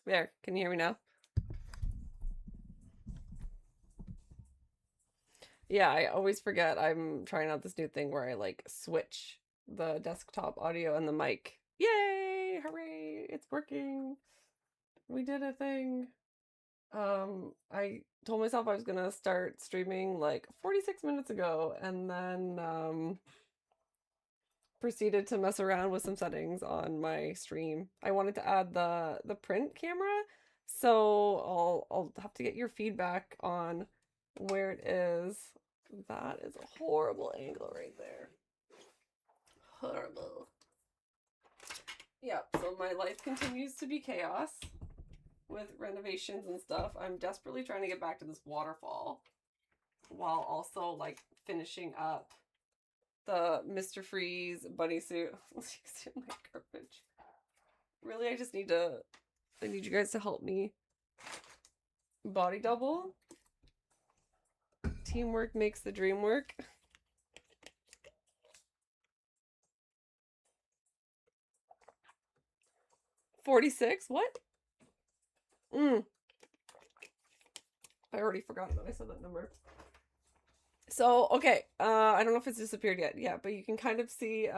There, can you hear me now? Yeah, I always forget I'm trying out this new thing where I like switch the desktop audio and the mic. Yay! Hooray! It's working. We did a thing. I told myself I was gonna start streaming like 46 minutes ago and then proceeded to mess around with some settings on my stream. I wanted to add the print camera, so I'll have to get your feedback on where it is. That is a horrible angle right there. Horrible. Yeah, so my life continues to be chaos with renovations and stuff. I'm desperately trying to get back to this waterfall while also like finishing up the Mr. Freeze bunny suit. In my garbage. Really, I need you guys to help me body double. Teamwork makes the dream work. 46? What? I already forgot that I said that number. So, okay, I don't know if it's disappeared yet. Yeah, but you can kind of see,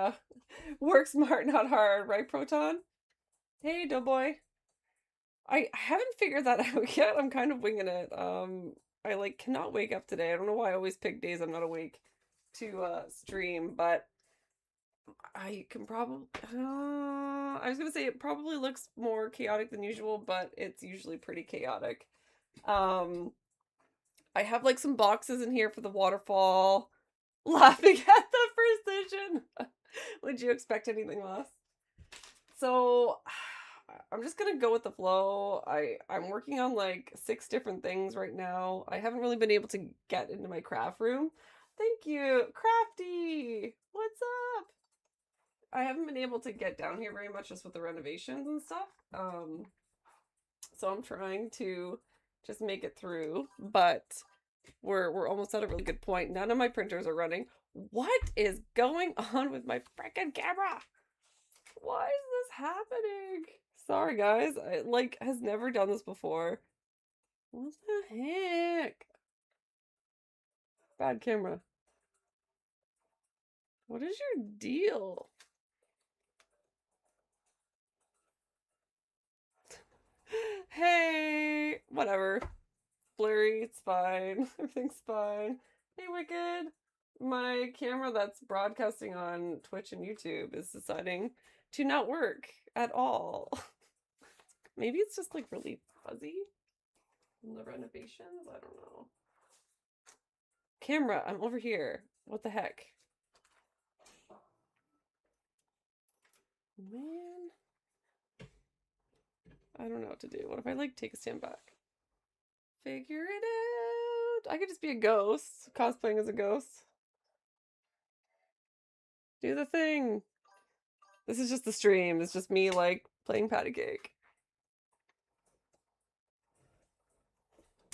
work smart, not hard, right, Proton? Hey, doughboy. I haven't figured that out yet. I'm kind of winging it. I like cannot wake up today. I don't know why I always pick days I'm not awake to stream, but I can probably I was gonna say it probably looks more chaotic than usual, but it's usually pretty chaotic. Um, I have like some boxes in here for the waterfall. Laughing at the precision. Would you expect anything less? So I'm just gonna go with the flow. I'm working on like 6 different things right now. I haven't really been able to get into my craft room. Thank you, Crafty. What's up? I haven't been able to get down here very much just with the renovations and stuff. So I'm trying to just make it through, but we're almost at a really good point. None of my printers are running. What is going on with my freaking camera? Why is this happening? Sorry guys, I like has never done this before. What the heck? Bad camera. What is your deal? Hey, whatever. Blurry, it's fine. Everything's fine. Hey, Wicked. My camera that's broadcasting on Twitch and YouTube is deciding to not work at all. Maybe it's just like really fuzzy in the renovations. I don't know. Camera, I'm over here. What the heck? Man. I don't know what to do. What if I like take a stand back? Figure it out. I could just be a ghost, cosplaying as a ghost. Do the thing. This is just the stream. It's just me like playing patty cake.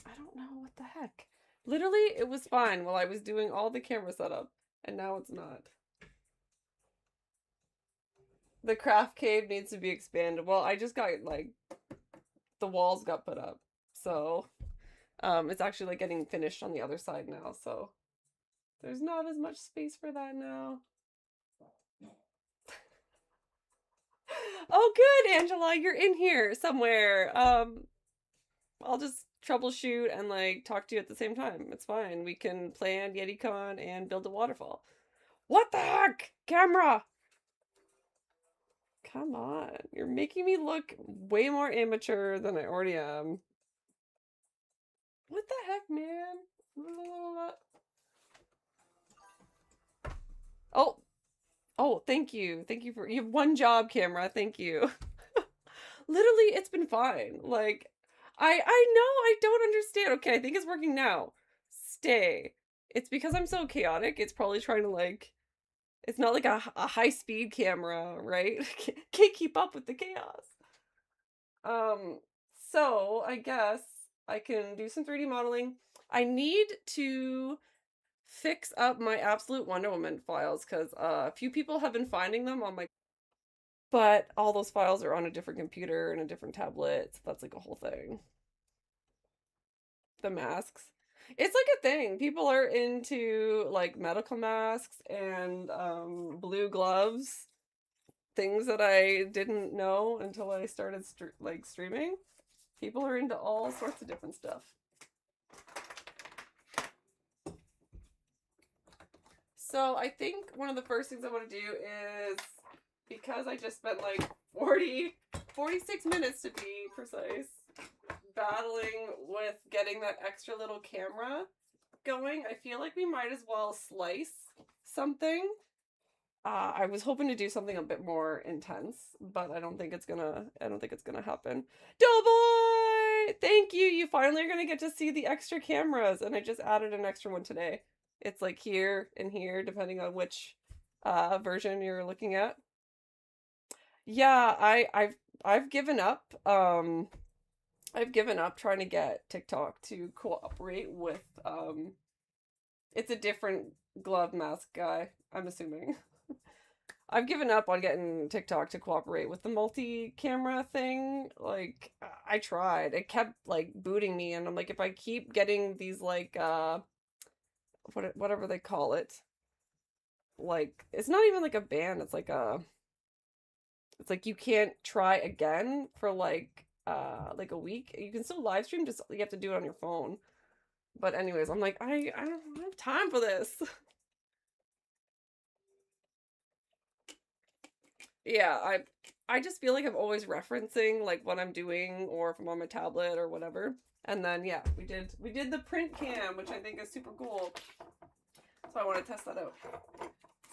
I don't know what the heck. Literally, it was fine while I was doing all the camera setup, and now it's not. The craft cave needs to be expanded. Well, I just got like the walls got put up, so it's actually like getting finished on the other side now. So there's not as much space for that now. Oh, good, Angela, you're in here somewhere. I'll just troubleshoot and like talk to you at the same time. It's fine. We can plan YetiCon and build a waterfall. What the heck? Camera! Come on. You're making me look way more amateur than I already am. What the heck, man? Oh. Oh, thank you. Thank you for you have one job, camera. Thank you. Literally, it's been fine. Like I know I don't understand. Okay, I think it's working now. Stay. It's because I'm so chaotic. It's probably trying to like it's not like a high speed camera, right? Can't keep up with the chaos. Um, so I guess I can do some 3D modeling. I need to fix up my Absolute Wonder Woman files because a few people have been finding them on my But all those files are on a different computer and a different tablet. So that's like a whole thing. The masks. It's like a thing. People are into like medical masks and blue gloves, things that I didn't know until I started streaming. People are into all sorts of different stuff. So I think one of the first things I want to do is, because I just spent like 46 minutes to be precise, battling with getting that extra little camera going, I feel like we might as well slice something. I was hoping to do something a bit more intense, but I don't think it's gonna happen. Doughboy! Thank you! You finally are gonna get to see the extra cameras, and I just added an extra one today. It's like here and here, depending on which version you're looking at. Yeah, I've given up. I've given up trying to get TikTok to cooperate with it's a different glove mask guy, I'm assuming. I've given up on getting TikTok to cooperate with the multi-camera thing. Like I tried. It kept like booting me and I'm like if I keep getting these like whatever they call it. Like it's not even like a ban, it's like you can't try again for like a week. You can still live stream, just you have to do it on your phone. But anyways, I'm like I don't have time for this. Yeah, I just feel like I'm always referencing like what I'm doing or if I'm on my tablet or whatever. And then yeah, we did the print cam, which I think is super cool. So I want to test that out.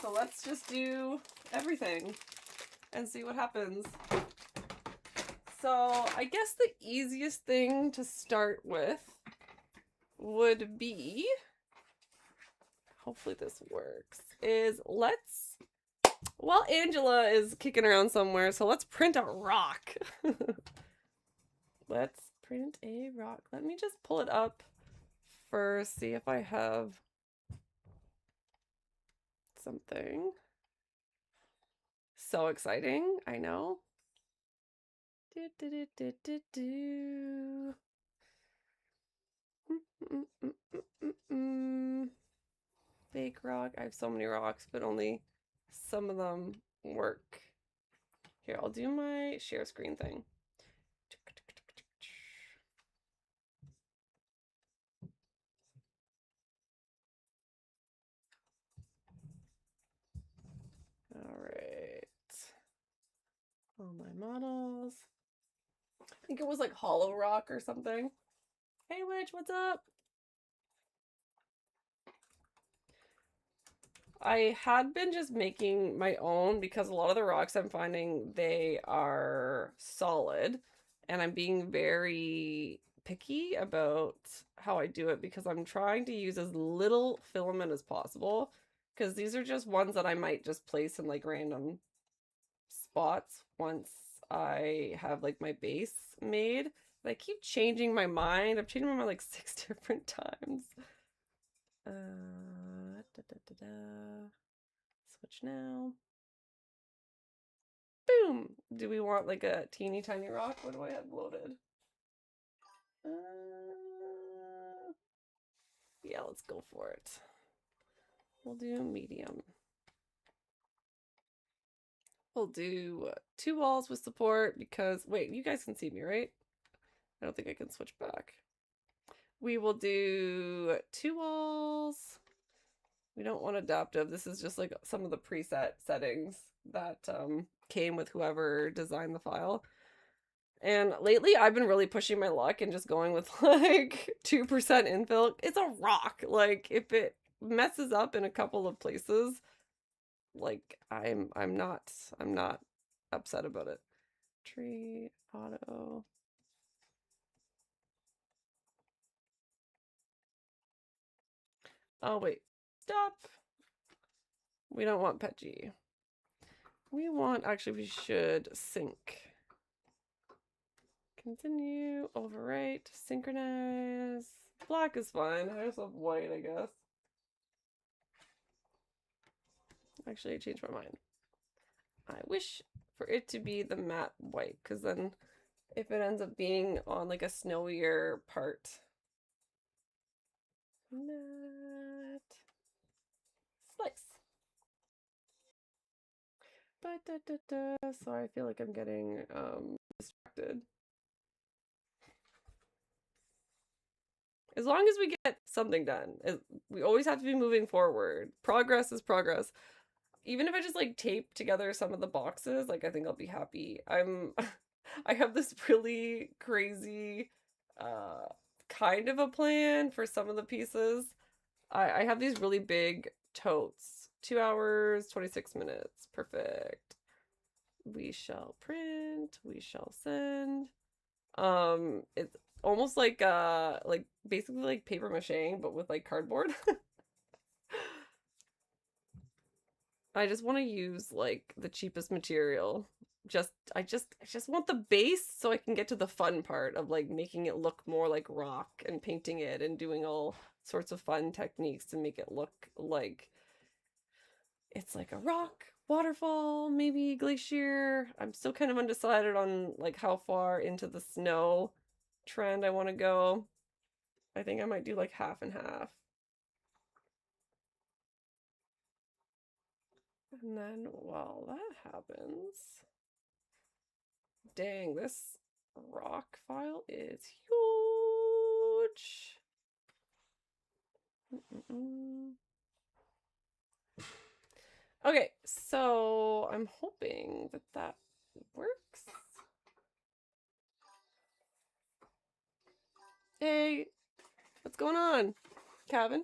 So let's just do everything and see what happens. So I guess the easiest thing to start with would be, hopefully this works, is well, Angela is kicking around somewhere, so let's print a rock. Let's print a rock. Let me just pull it up first, see if I have something. So exciting, I know. Do, do, do, do, do, do. Fake rock. I have so many rocks, but only some of them work. Here, I'll do my share screen thing. All right. All my models. I think it was like Hollow Rock or something. Hey, Witch, what's up? I had been just making my own because a lot of the rocks I'm finding, they are solid. And I'm being very picky about how I do it because I'm trying to use as little filament as possible. Because these are just ones that I might just place in like random spots once I have like my base made. But I keep changing my mind. I've changed my mind like 6 different times. Switch now. Boom! Do we want like a teeny tiny rock? What do I have loaded? Yeah, let's go for it. We'll do medium. We'll do 2 walls with support because, wait, you guys can see me, right? I don't think I can switch back. We will do 2 walls. We don't want adaptive. This is just like some of the preset settings that came with whoever designed the file. And lately I've been really pushing my luck and just going with like 2% infill. It's a rock. Like if it messes up in a couple of places, like I'm not upset about it. Tree auto. Oh wait. Stop. We don't want Petgy. We want, actually we should sync. Continue, overwrite, synchronize. Black is fine. I just love white, I guess. Actually, I changed my mind. I wish for it to be the matte white, because then if it ends up being on like a snowier part. Matte. Slice. Sorry, I feel like I'm getting distracted. As long as we get something done, we always have to be moving forward. Progress is progress. Even if I just like tape together some of the boxes, like I think I'll be happy. I have this really crazy kind of a plan for some of the pieces. I have these really big totes. 2 hours, 26 minutes. Perfect. We shall print, we shall send. It's almost like basically like paper mache, but with like cardboard. I just want to use like the cheapest material. I just want the base so I can get to the fun part of like making it look more like rock and painting it and doing all sorts of fun techniques to make it look like it's like a rock, waterfall, maybe glacier. I'm still kind of undecided on like how far into the snow trend I want to go. I think I might do like half and half. And then while that happens, dang, this rock file is huge. Okay, so I'm hoping that that works. Hey, what's going on, Calvin?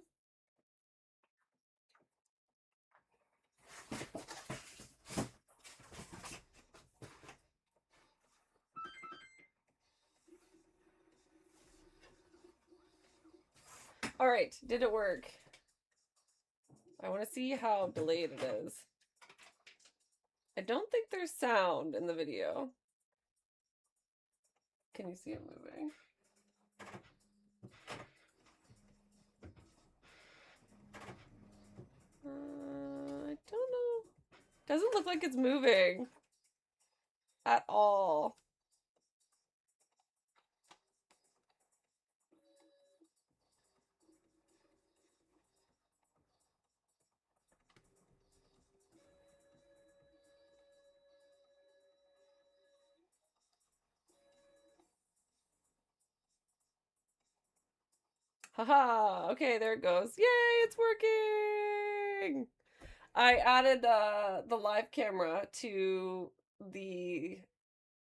All right, did it work? I want to see how delayed it is. I don't think there's sound in the video. Can you see it moving? I don't know. Doesn't look like it's moving at all. Haha, okay, there it goes. Yay, it's working! I added the live camera to the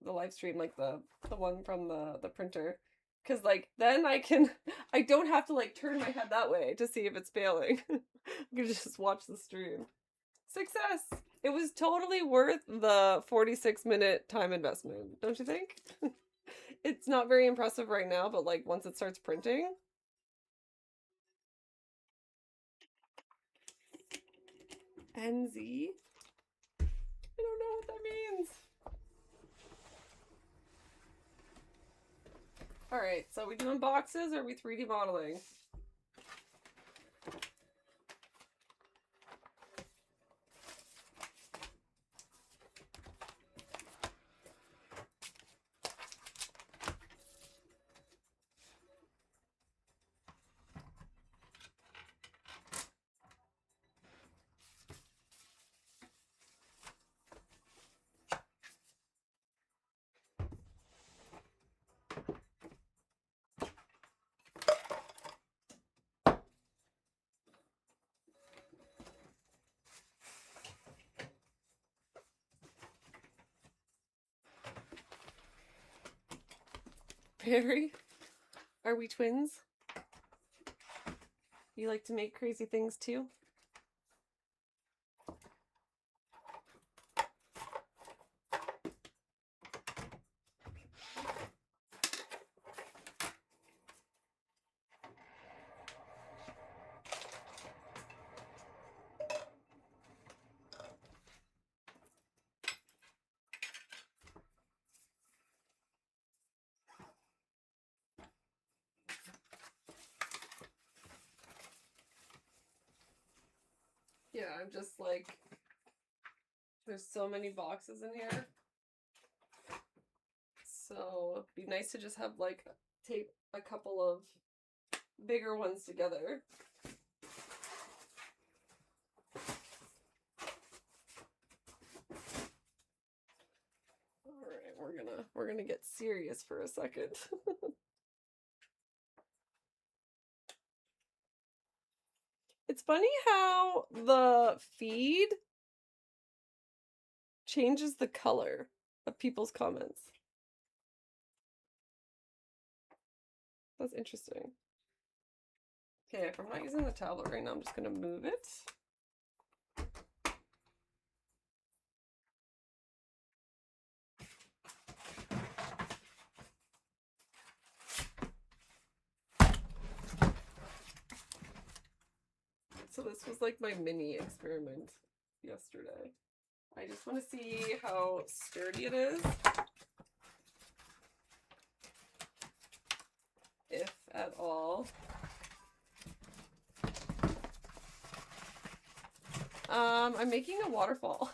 live stream, like the one from the printer. Cause like then I don't have to like turn my head that way to see if it's failing. I can just watch the stream. Success! It was totally worth the 46-minute time investment, don't you think? It's not very impressive right now, but like once it starts printing. NZ? I don't know what that means. Alright, so are we doing boxes or are we 3D modeling? Very? Are we twins? You like to make crazy things too? Yeah, I'm just like, there's so many boxes in here. So it'd be nice to just have like tape a couple of bigger ones together. All right, we're gonna get serious for a second. It's funny how the feed changes the color of people's comments. That's interesting. Okay, if I'm not using the tablet right now, I'm just gonna move it. So this was like my mini experiment yesterday. I just want to see how sturdy it is, if at all. I'm making a waterfall.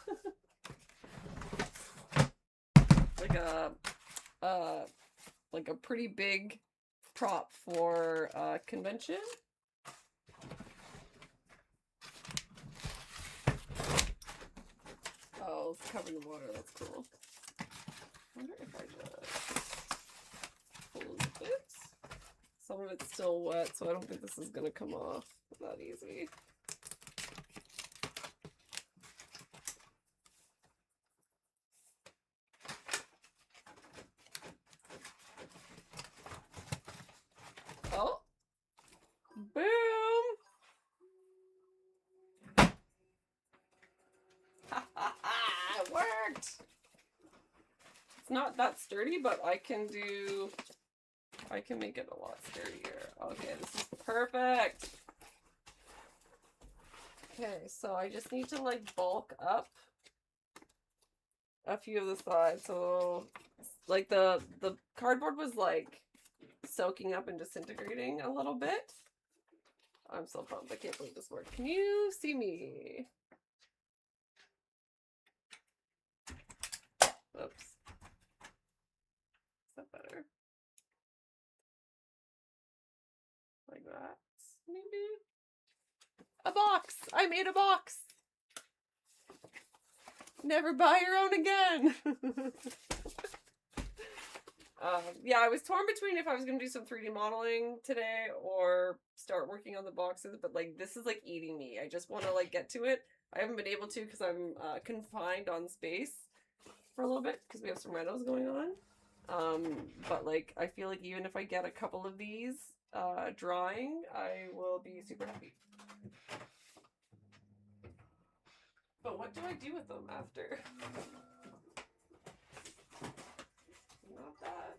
like a pretty big prop for a convention. Oh, it's covered in water. That's cool. I wonder if I just close it. Some of it's still wet, so I don't think this is gonna come off that easy. Oh, boom! It worked! It's not that sturdy, but I can make it a lot sturdier. Okay, this is perfect. Okay, so I just need to like bulk up a few of the sides. So like the cardboard was like soaking up and disintegrating a little bit. I'm so pumped. I can't believe this worked. Can you see me? Oops. Is that better? Like that, maybe? A box! I made a box! Never buy your own again! Yeah, I was torn between if I was going to do some 3D modeling today or start working on the boxes, but like this is like eating me. I just want to like get to it. I haven't been able to because I'm confined on space for a little bit because we have some renos going on. But like I feel like even if I get a couple of these drawing, I will be super happy. But what do I do with them after? Not that.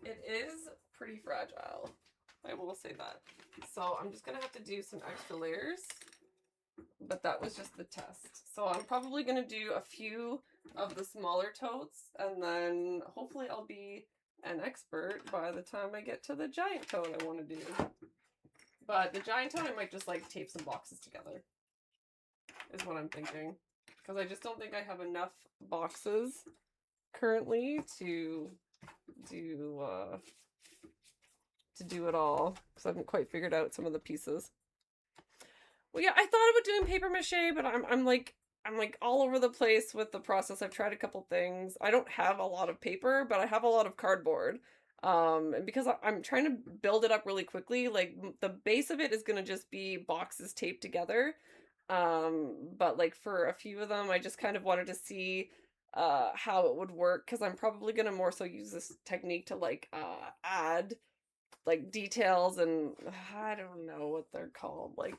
It is pretty fragile. I will say that. So I'm just gonna have to do some extra layers, but that was just the test. So I'm probably gonna do a few of the smaller totes, and then hopefully I'll be an expert by the time I get to the giant tote I want to do. But the giant tote I might just like tape some boxes together, is what I'm thinking. Because I just don't think I have enough boxes currently to do it all, because I haven't quite figured out some of the pieces. Well, yeah, I thought about doing paper mache, but I'm like all over the place with the process. I've tried a couple things. I don't have a lot of paper, but I have a lot of cardboard. And because I'm trying to build it up really quickly, like the base of it is going to just be boxes taped together. But like for a few of them, I just kind of wanted to see how it would work, because I'm probably going to more so use this technique to like add like details, and I don't know what they're called, like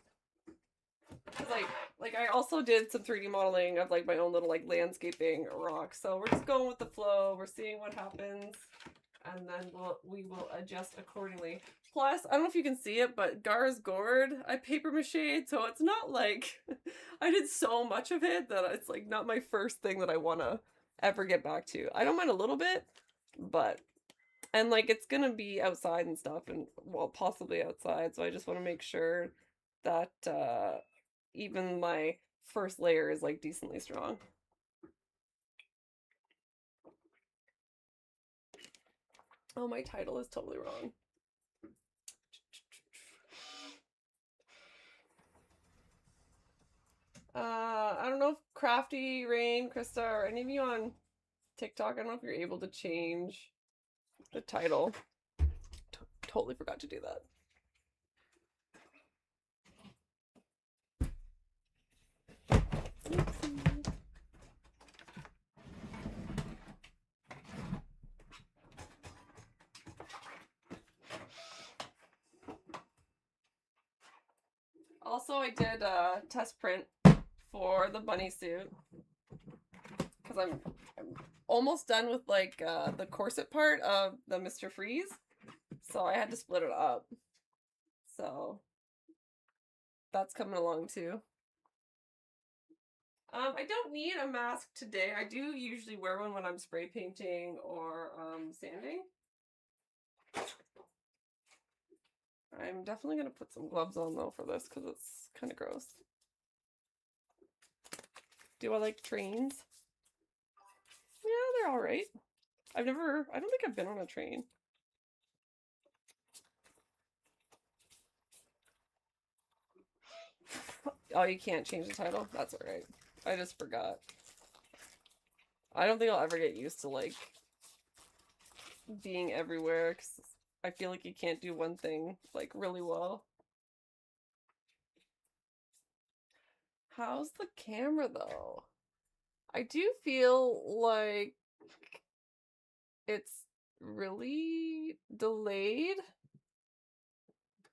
I also did some 3D modeling of like my own little like landscaping rocks. So we're just going with the flow. We're seeing what happens, and then we will adjust accordingly. Plus, I don't know if you can see it, but Gar's gourd I paper mache, so it's not like I did so much of it that it's like not my first thing that I want to ever get back to. I don't mind a little bit, but and like it's gonna be outside and stuff, and well, possibly outside, so I just want to make sure that even my first layer is like decently strong. Oh, my title is totally wrong. I don't know if Crafty, Rain, Krista, or any of you on TikTok, I don't know if you're able to change the title. Totally forgot to do that. Oopsie. Also, I did a test print for the bunny suit because I'm almost done with like the corset part of the Mr. Freeze, so I had to split it up. So that's coming along too. I don't need a mask today. I do usually wear one when I'm spray painting or sanding. I'm definitely going to put some gloves on though for this because it's kind of gross. Do I like trains? Yeah, they're all right. I don't think I've been on a train. Oh, you can't change the title? That's all right. I just forgot. I don't think I'll ever get used to like being everywhere because I feel like you can't do one thing like really well. How's the camera though? I do feel like it's really delayed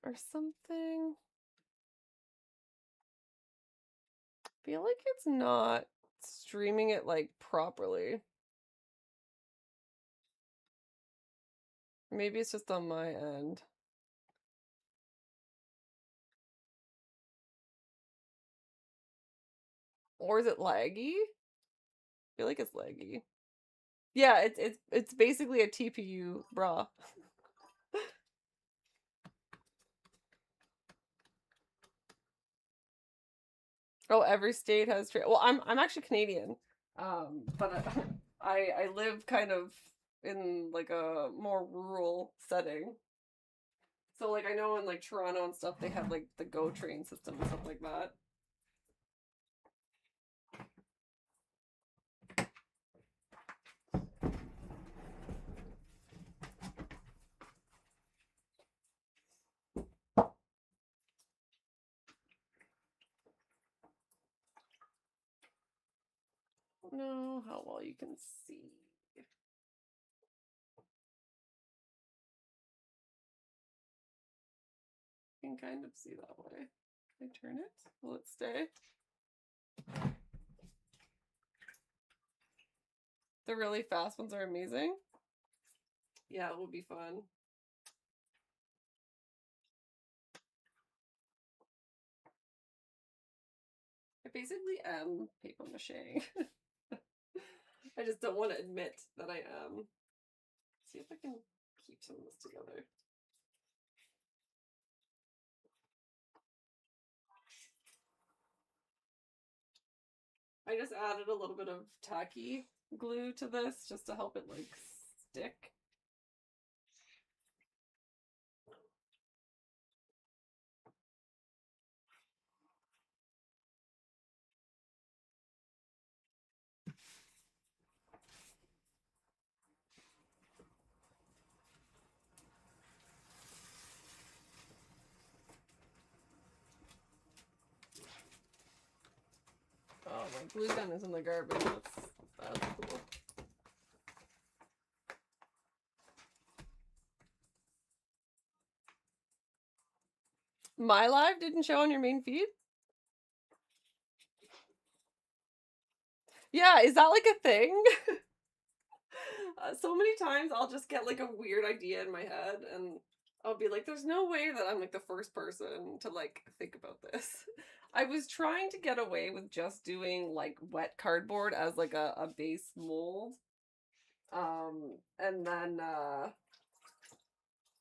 or something. I feel like it's not streaming it like properly. Maybe it's just on my end. Or is it laggy? I feel like it's laggy. Yeah, it's basically a TPU bra. Oh, every state has train. Well, I'm actually Canadian, but I live kind of in like a more rural setting. So like I know in like Toronto and stuff they have like the GO train system and stuff like that. I don't know how well you can see. You can kind of see that way. Can I turn it? Will it stay? The really fast ones are amazing. Yeah, it will be fun. I basically am paper mache. I just don't want to admit that I am. Let's see if I can keep some of this together. I just added a little bit of tacky glue to this just to help it like stick. Oh, my glue gun is in the garbage. That's cool. My live didn't show on your main feed? Yeah, is that like a thing? So many times I'll just get like a weird idea in my head and I'll be like, there's no way that I'm like the first person to like think about this. I was trying to get away with just doing like wet cardboard as like a base mold. And then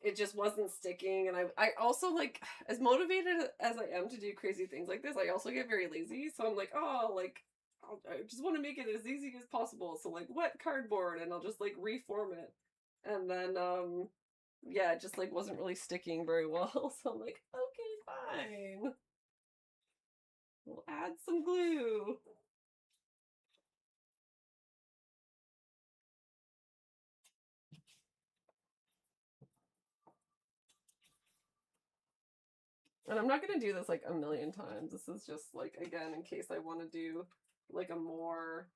it just wasn't sticking. And I also, like, as motivated as I am to do crazy things like this, I also get very lazy. So I'm like, oh, like, I just want to make it as easy as possible. So, like, wet cardboard, and I'll just, like, reform it. And then, yeah, it just, like, wasn't really sticking very well. So I'm like, okay, fine. We'll add some glue. And I'm not going to do this like a million times. This is just like, again, in case I want to do like a more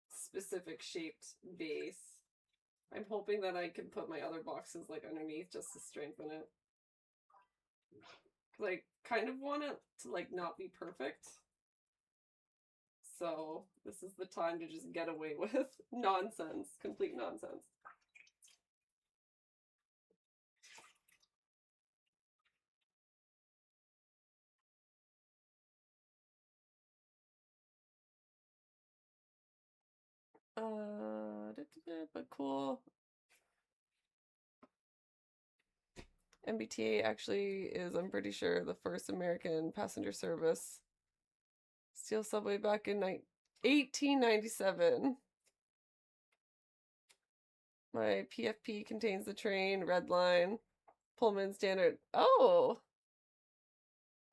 specific shaped base. I'm hoping that I can put my other boxes like underneath just to strengthen it. Because I kind of want it to like not be perfect. So this is the time to just get away with nonsense, complete nonsense. But cool. MBTA actually is, I'm pretty sure, the first American passenger service. Steel subway back in 1897. My PFP contains the train, red line, Pullman standard. Oh,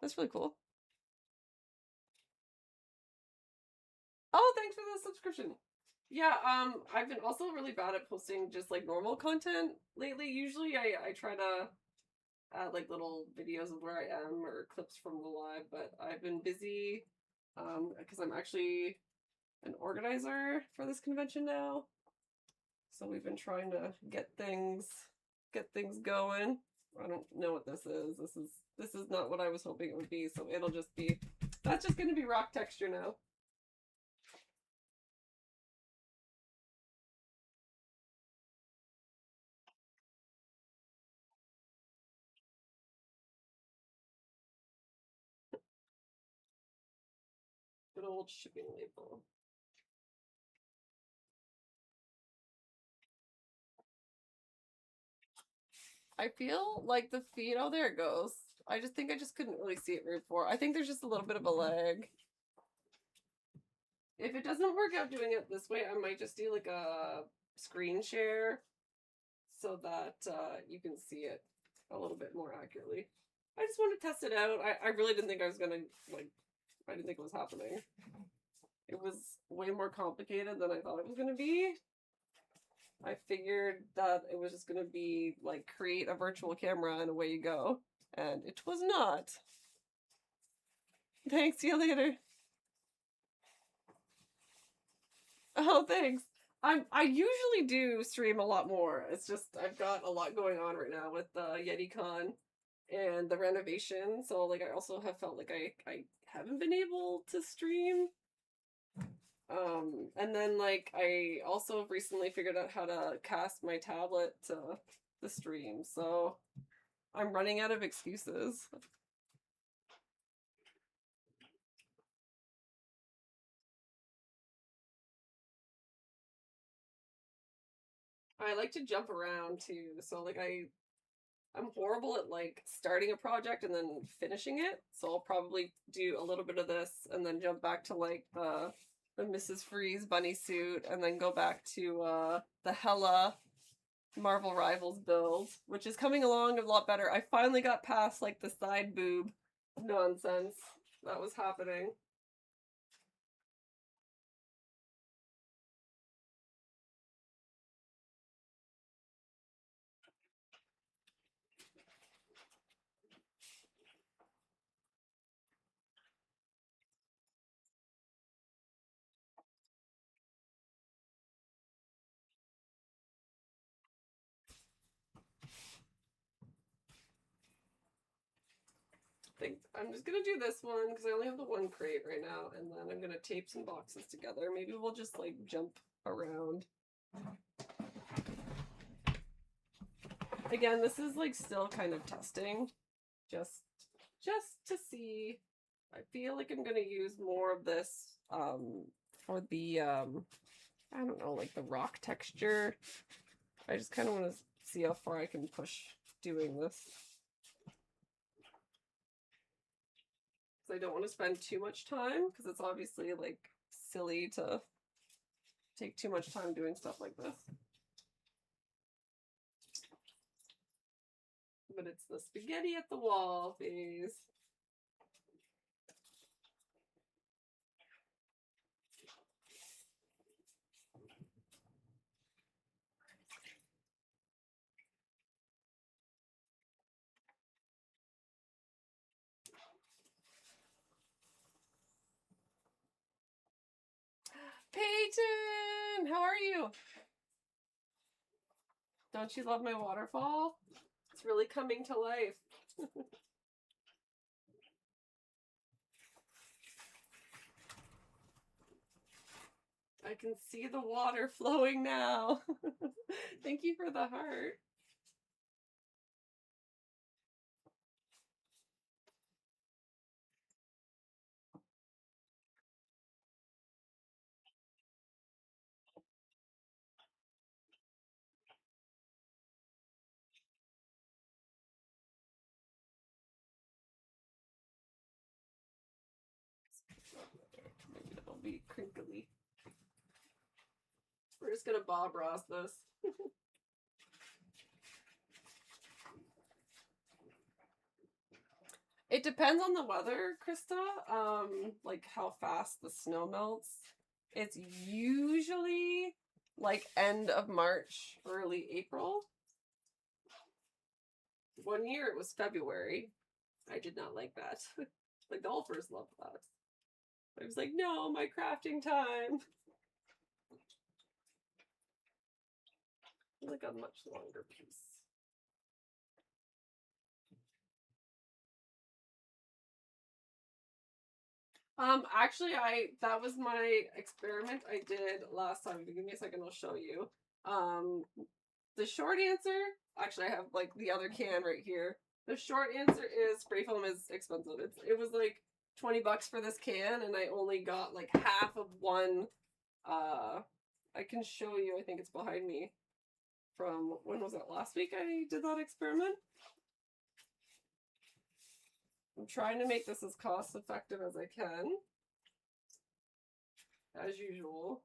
that's really cool. Oh, thanks for the subscription. Yeah, I've been also really bad at posting just like normal content lately. Usually I try to add like little videos of where I am or clips from the live, but I've been busy because I'm actually an organizer for this convention now. So we've been trying to get things going. I don't know what this is. This is not what I was hoping it would be, so it'll just be, that's just gonna be rock texture now. Good old shipping label. I feel like the feed, oh, there it goes. I just think I just couldn't really see it before. I think there's just a little bit of a lag. If it doesn't work out doing it this way, I might just do like a screen share so that you can see it a little bit more accurately. I just want to test it out. I really didn't think I was gonna, like, I didn't think it was happening. It was way more complicated than I thought it was gonna be. I figured that it was just gonna be like create a virtual camera and away you go. And it was not. Thanks, see you later. Oh, thanks. I usually do stream a lot more. It's just I've got a lot going on right now with YetiCon and the renovation. So like I also have felt like I haven't been able to stream. And then like I also recently figured out how to cast my tablet to the stream. So I'm running out of excuses. I like to jump around too. So like I'm horrible at like starting a project and then finishing it. So I'll probably do a little bit of this and then jump back to like the Mrs. Freeze bunny suit and then go back to the Hela Marvel Rivals build, which is coming along a lot better. I finally got past like the side boob nonsense that was happening. I'm just gonna do this one because I only have the one crate right now, and then I'm gonna tape some boxes together. Maybe we'll just like jump around. Again, this is like still kind of testing, just to see. I feel like I'm gonna use more of this for the I don't know, like the rock texture. I just kind of want to see how far I can push doing this. I don't want to spend too much time because it's obviously like silly to take too much time doing stuff like this. But it's the spaghetti at the wall phase. Peyton, how are you? Don't you love my waterfall? It's really coming to life. I can see the water flowing now. Thank you for the heart. Maybe it'll be crinkly. We're just gonna Bob Ross this. It depends on the weather, Krista. Like how fast the snow melts. It's usually like end of March, early April. One year it was February. I did not like that. The golfers loved that. I was like, no, my crafting time. Like a much longer piece. Actually, that was my experiment I did last time. Give me a second, I'll show you. The short answer, actually, I have like the other can right here. The short answer is spray foam is expensive. It was like 20 bucks for this can, and I only got like half of one. I can show you. I think it's behind me. From when was it? Last week I did that experiment. I'm trying to make this as cost effective as I can, as usual.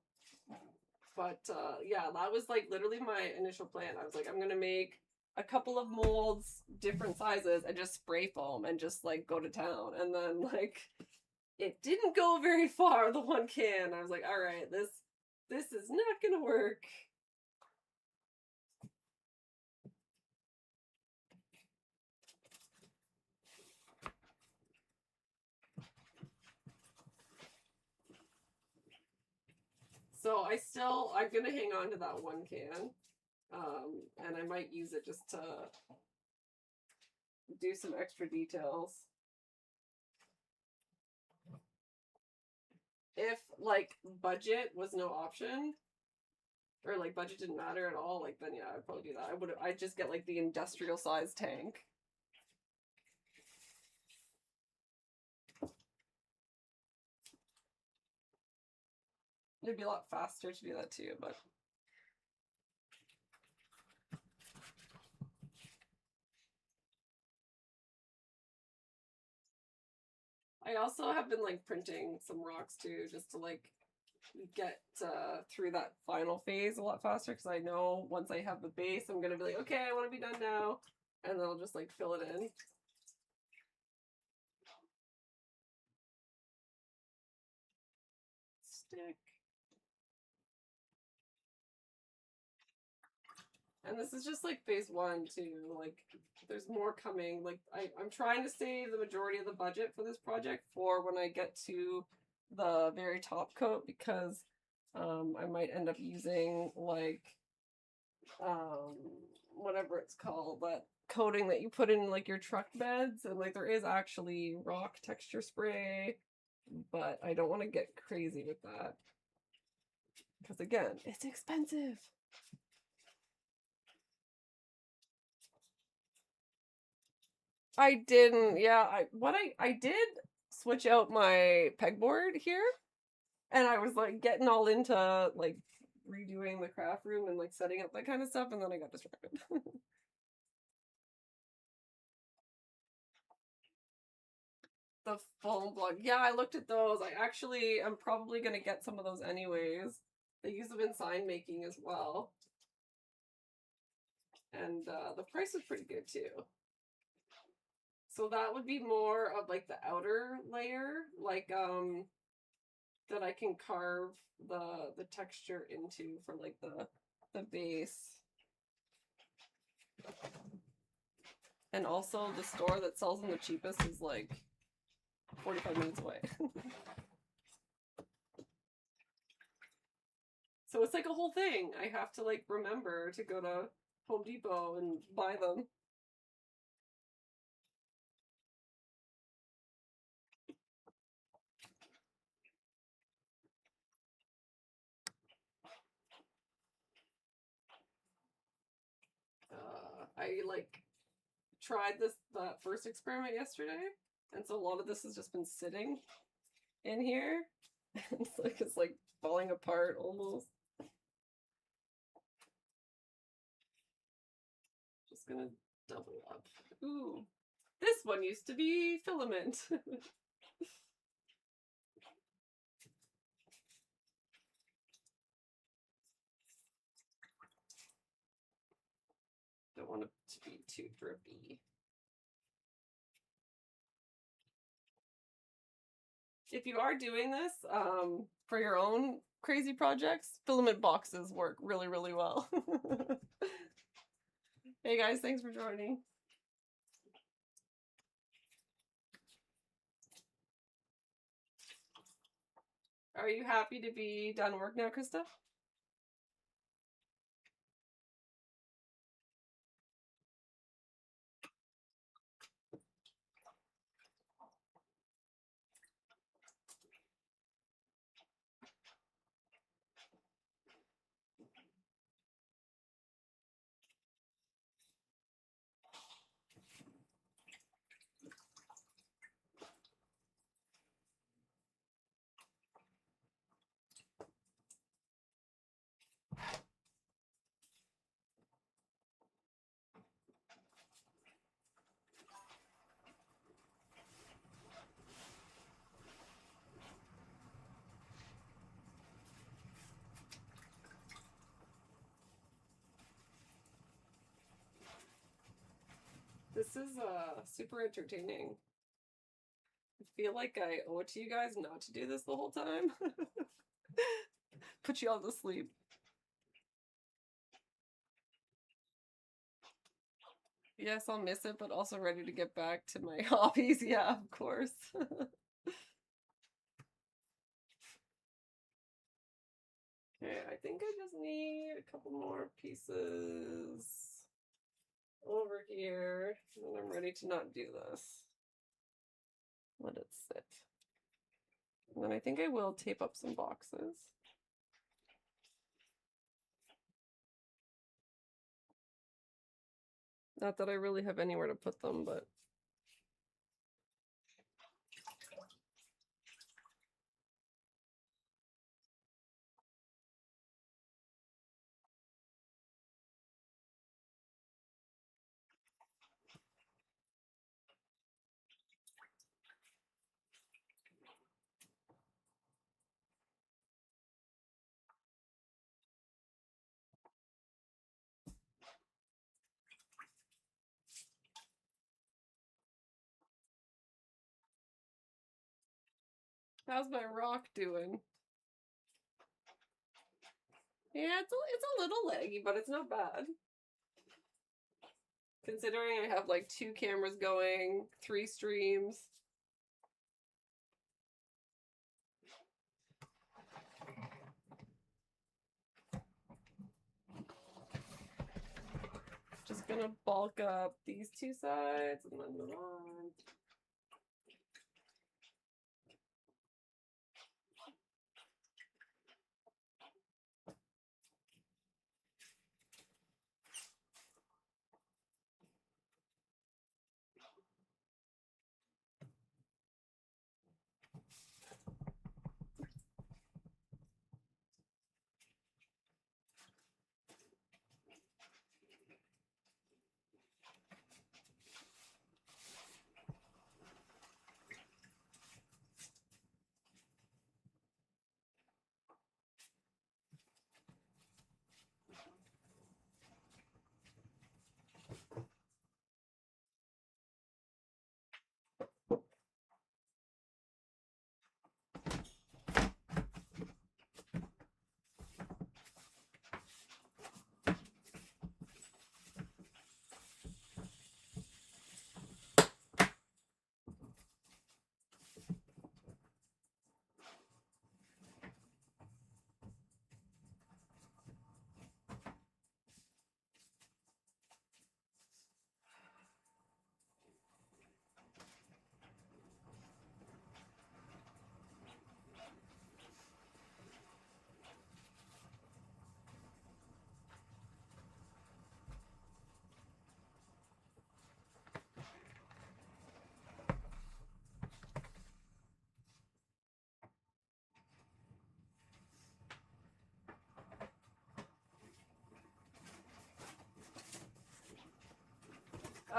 But yeah, that was like literally my initial plan. I was like, I'm gonna make a couple of molds, different sizes, and just spray foam and just like go to town. And then like it didn't go very far, the one can. I was like, all right, this is not gonna work. So I'm gonna hang on to that one can. And I might use it just to do some extra details. If like budget was no option, or like budget didn't matter at all, like then yeah, I'd probably do that. I'd just get like the industrial size tank. It'd be a lot faster to do that too, but I also have been like printing some rocks too, just to like get through that final phase a lot faster, because I know once I have the base, I'm gonna be like, okay, I want to be done now, and then I'll just like fill it in. Stick. And this is just like phase one too. Like there's more coming. Like I'm trying to save the majority of the budget for this project for when I get to the very top coat, because I might end up using like whatever it's called, that coating that you put in like your truck beds, and like there is actually rock texture spray, but I don't want to get crazy with that because again, it's expensive. I didn't. Yeah, I did switch out my pegboard here, and I was like getting all into like redoing the craft room and like setting up that kind of stuff, and then I got distracted. The foam block. Yeah, I looked at those. I actually am probably gonna get some of those anyways. They use them in sign making as well. And the price is pretty good too. So that would be more of like the outer layer, like that I can carve the texture into for like the base. And also the store that sells them the cheapest is like 45 minutes away. So it's like a whole thing. I have to like remember to go to Home Depot and buy them. I like tried that first experiment yesterday, and so a lot of this has just been sitting in here. It's like falling apart almost. Just gonna double up. Ooh, this one used to be filament. Don't want it to be too drippy. If you are doing this for your own crazy projects, filament boxes work really, really well. Hey guys, thanks for joining. Are you happy to be done work now, Krista? This is super entertaining. I feel like I owe it to you guys not to do this the whole time. Put you all to sleep. Yes, I'll miss it, but also ready to get back to my hobbies. Yeah, of course. Okay, I think I just need a couple more pieces over here, and I'm ready to not do this. Let it sit. And then I think I will tape up some boxes. Not that I really have anywhere to put them, but how's my rock doing? Yeah, it's a little laggy, but it's not bad. Considering I have like 2 cameras going, 3 streams. Just gonna bulk up these 2 sides and then move on.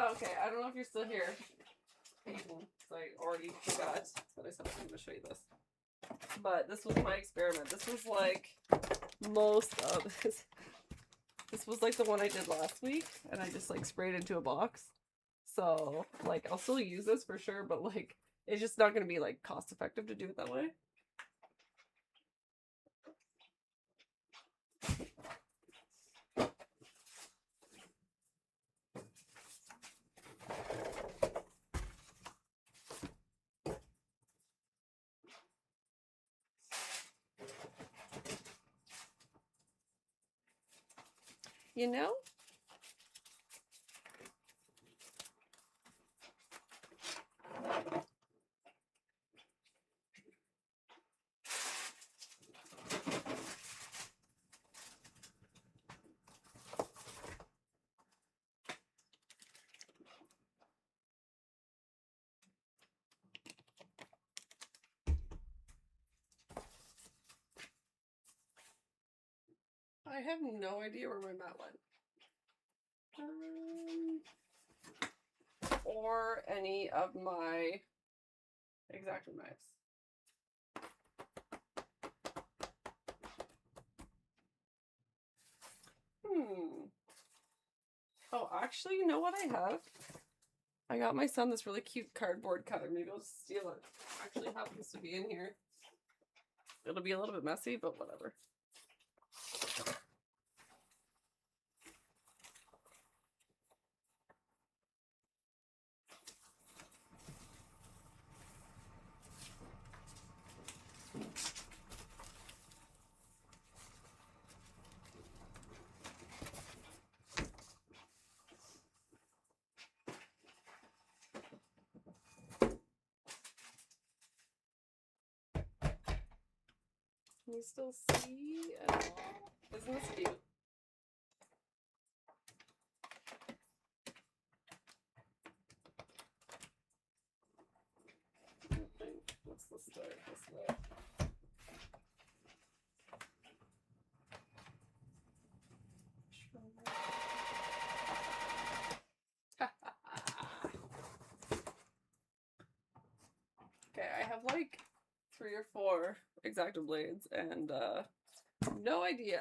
Oh, okay, I don't know if you're still here, Peyton, because I already forgot that I said I was going to show you this. But this was my experiment. This was like most of this. This was like the one I did last week, and I just like sprayed into a box. So like I'll still use this for sure, but like it's just not going to be like cost effective to do it that way. You know? I have no idea where my mat went. Or any of my X-Acto knives. Oh, actually, you know what I have? I got my son this really cute cardboard cutter. Maybe I'll just steal it. Actually happens to be in here. It'll be a little bit messy, but whatever. Can you still see at all? Isn't this cute? Let's start this way. Okay, I have like 3 or 4 X-Acto blades and no idea.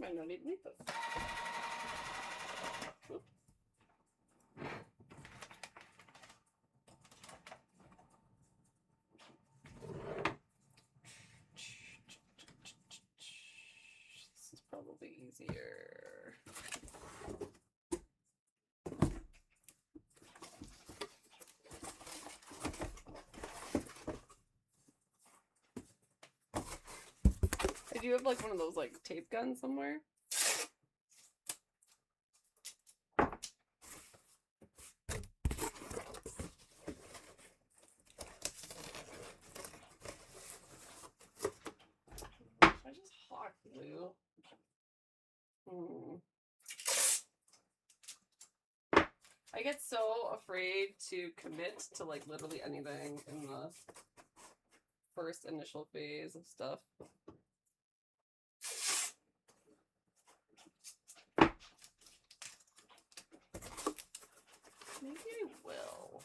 Might not even need this. Oop. This is probably easier. I do have like one of those like tape guns somewhere. I just hot glue. I get so afraid to commit to like literally anything in the first initial phase of stuff. Maybe I will.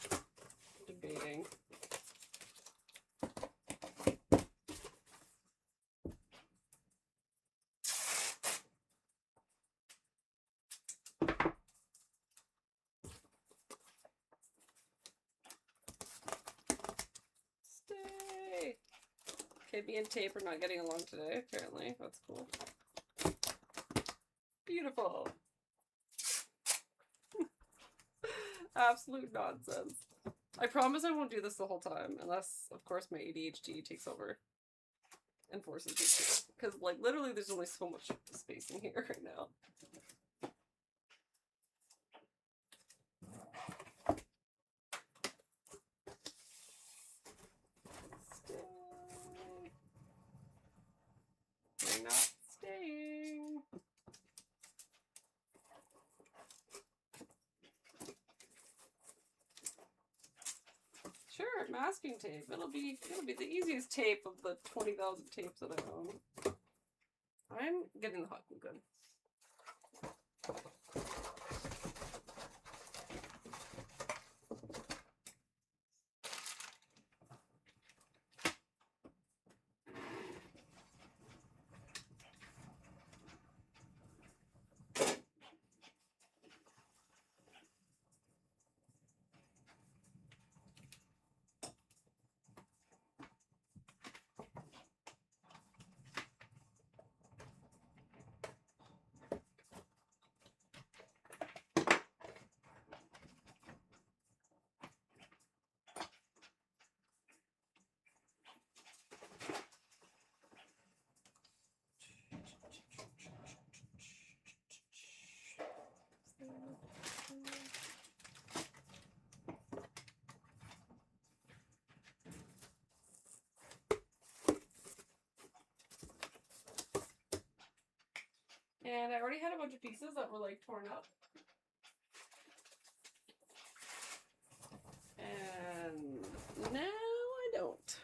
Debating. Stay. Okay, me and Tape are not getting along today, apparently. That's cool. Beautiful. Absolute nonsense. I promise I won't do this the whole time, unless, of course, my ADHD takes over and forces me to. Because, like, literally there's only so much space in here right now. Stay. You're not staying. Sure, masking tape. It'll be the easiest tape of the 20,000 tapes that I own. I'm getting the hot glue gun. And I already had a bunch of pieces that were like torn up. And now I don't.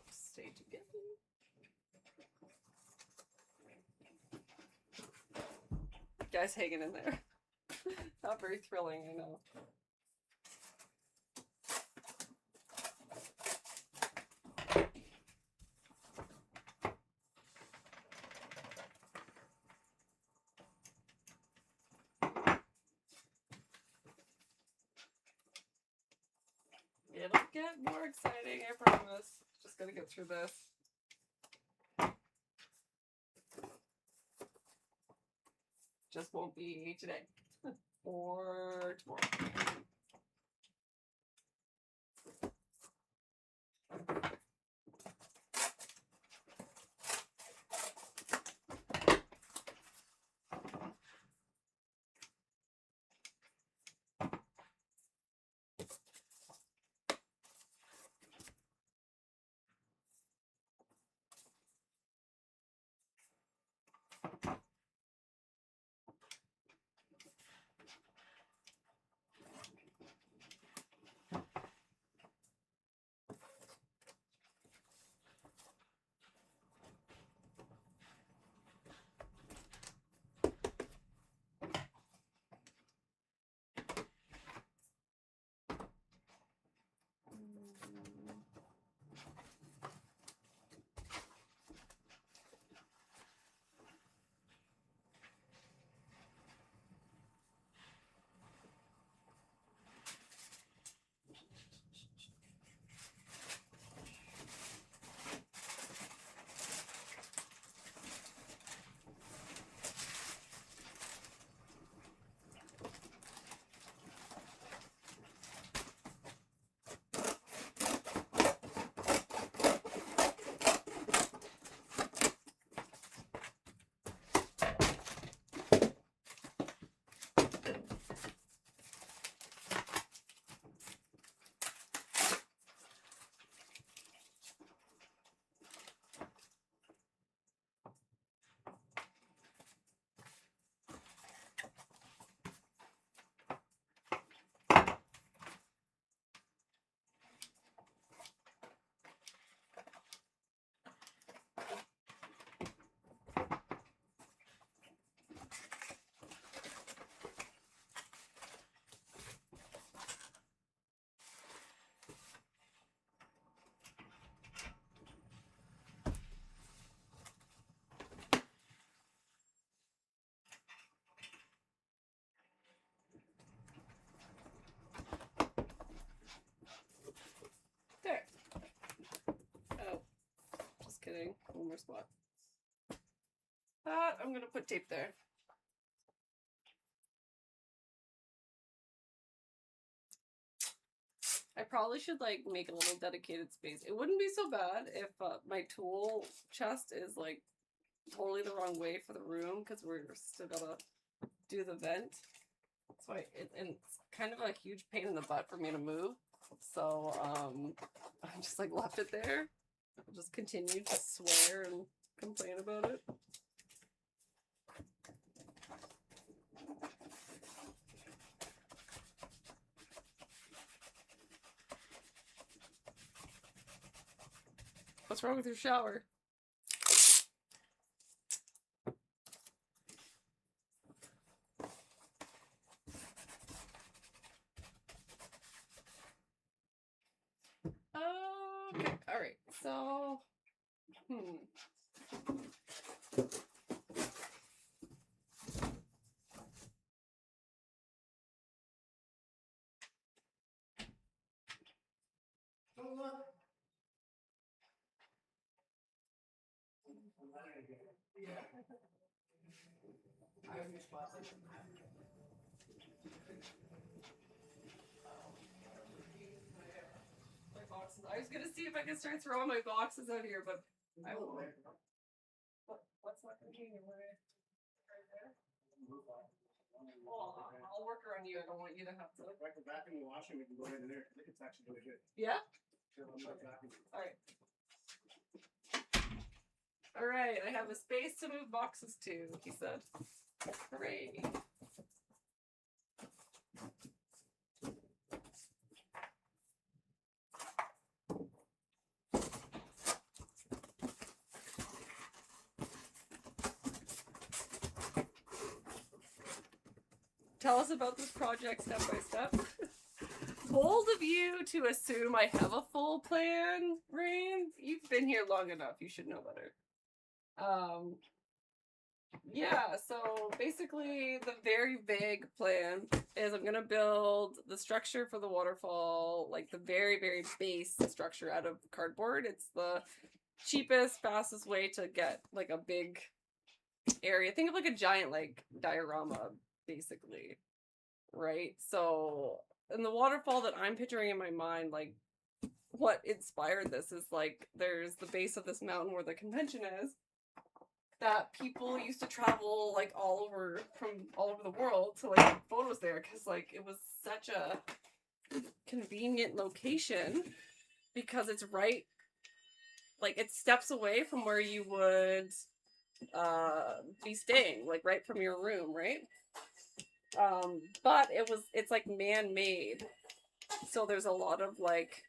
Stay together. Guys hanging in there. Not very thrilling, I know. It'll get more exciting, I promise. Just gotta get through this. Just won't be today. Or tomorrow. thing. One more spot. That, I'm gonna put tape there. I probably should like make a little dedicated space. It wouldn't be so bad if my tool chest is like totally the wrong way for the room because we're still gotta do the vent. So and it's kind of a huge pain in the butt for me to move. So I just like left it there. I'll just continue to swear and complain about it. What's wrong with your shower? Okay, all right. So, my boxes. I was gonna see if I could start throwing my boxes out here, but I won't. What's not container? Right there. Well, I'll work around you. I don't want you to have to. Right, the vacuum and washing, we can go in there. I think it's actually really good. Yeah? Sure, all right. All right, I have a space to move boxes to, he said. Hooray. Tell us about this project step by step. Bold of you to assume I have a full plan, Rain. You've been here long enough. You should know better. Yeah, so basically the very vague plan is I'm gonna build the structure for the waterfall, like the very, very base structure out of cardboard. It's the cheapest, fastest way to get like a big area. Think of like a giant like diorama, basically. Right? So and the waterfall that I'm picturing in my mind, like what inspired this is like there's the base of this mountain where the convention is that people used to travel like all over the world to like take photos there because like it was such a convenient location because it's right like it's steps away from where you would be staying, like right from your room, right? But it's like man-made, so there's a lot of like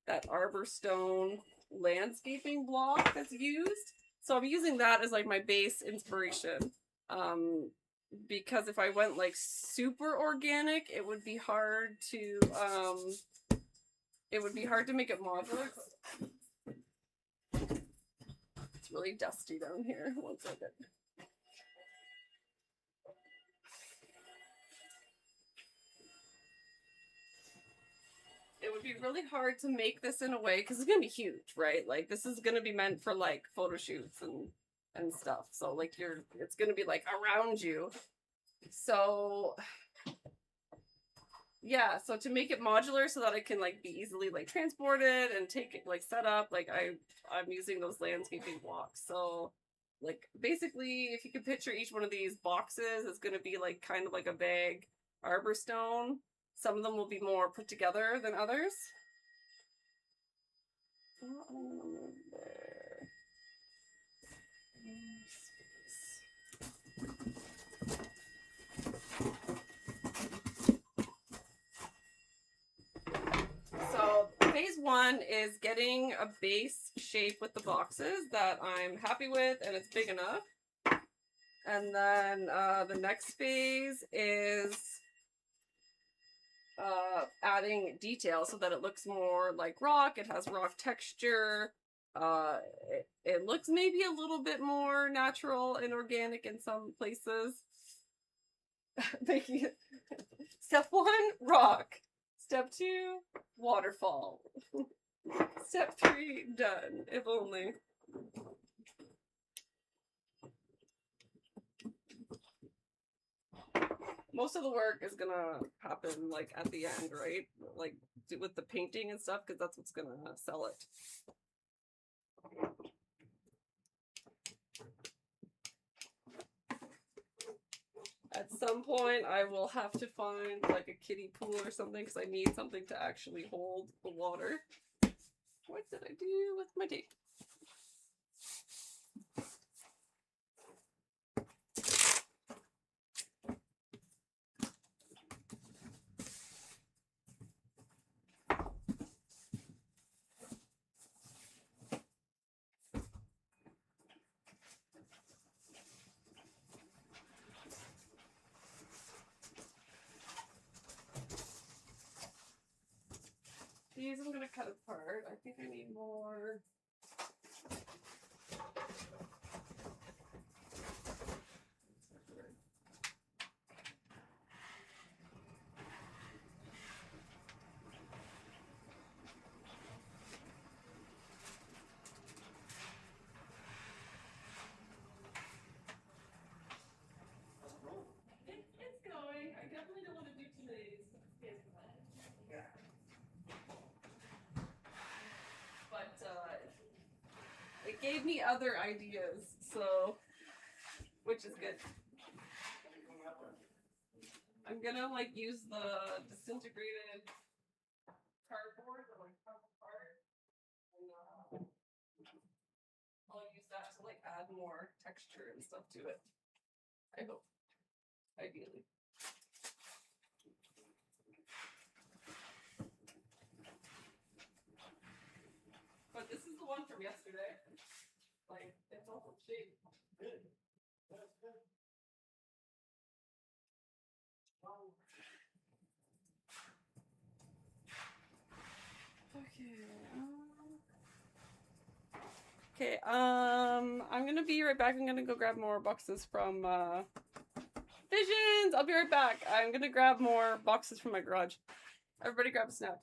that arbor stone landscaping block that's used. So I'm using that as like my base inspiration. Because if I went like super organic, it would be hard to make it modular. It's really dusty down here. One second. It would be really hard to make this in a way because it's gonna be huge, right? Like this is gonna be meant for like photo shoots and stuff. So like it's gonna be like around you. So yeah, so to make it modular so that it can like be easily like transported and take it like set up, like I'm using those landscaping blocks. So like basically if you could picture each one of these boxes, it's gonna be like kind of like a big arbor stone. Some of them will be more put together than others. So phase one is getting a base shape with the boxes that I'm happy with and it's big enough. And then the next phase is adding detail so that it looks more like rock. It has rock texture. It looks maybe a little bit more natural and organic in some places. Making it step 1, rock. Step 2, waterfall. Step 3, done. If only. Most of the work is gonna happen like at the end, right? Like with the painting and stuff, because that's what's gonna sell it. At some point, I will have to find like a kiddie pool or something because I need something to actually hold the water. What did I do with my tape? These I'm gonna cut apart. I think I need more. It's going. I definitely don't want to do too many. Yeah. But it gave me other ideas, so which is good. I'm gonna like use the disintegrated cardboard, the like cover part, and I'll use that to like add more texture and stuff to it. I hope, ideally. But this is the one from yesterday. Like it's all shape. Good. That's good. Okay, I'm gonna be right back. I'm gonna go grab more boxes from Visions. I'll be right back. I'm gonna grab more boxes from my garage. Everybody grab a snack.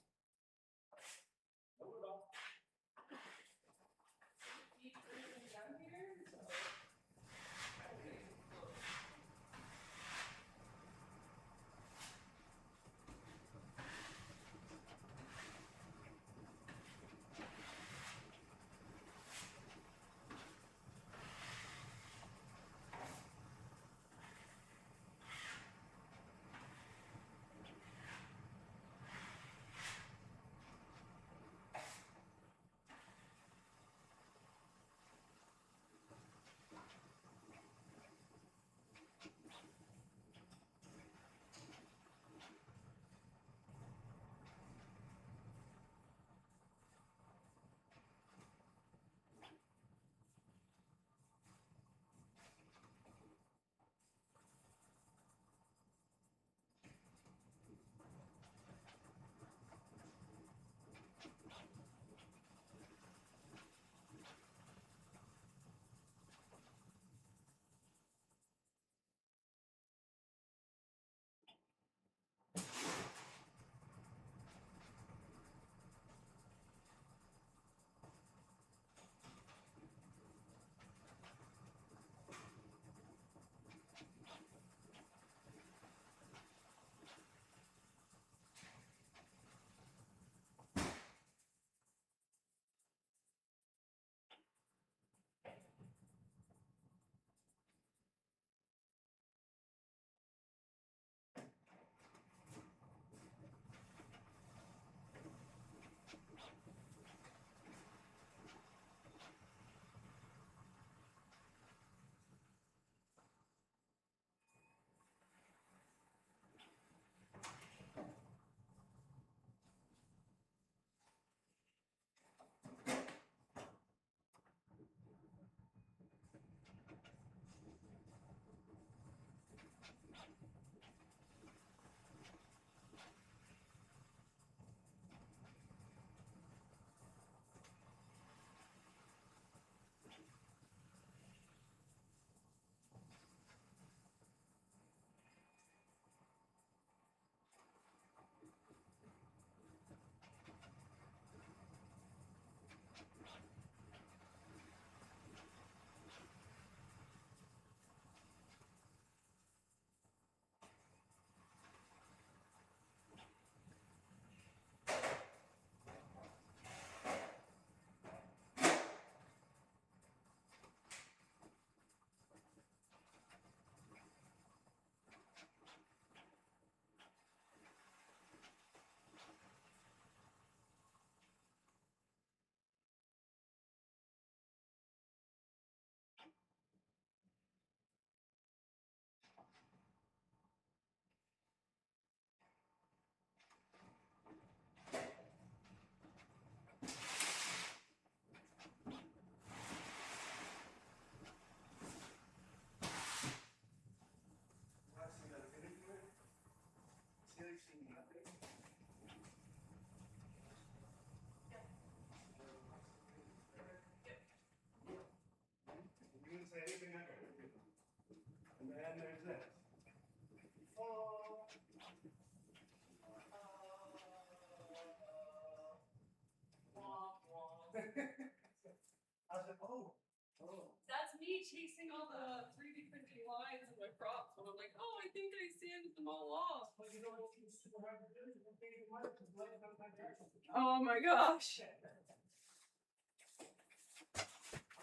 Oh. Oh. That's me chasing all the 3D printing lines in my props when I'm like, oh, I think I sanded them all off. Well, you know what you super hard to do? You don't think you might, because light comes back there. Oh my gosh. I'm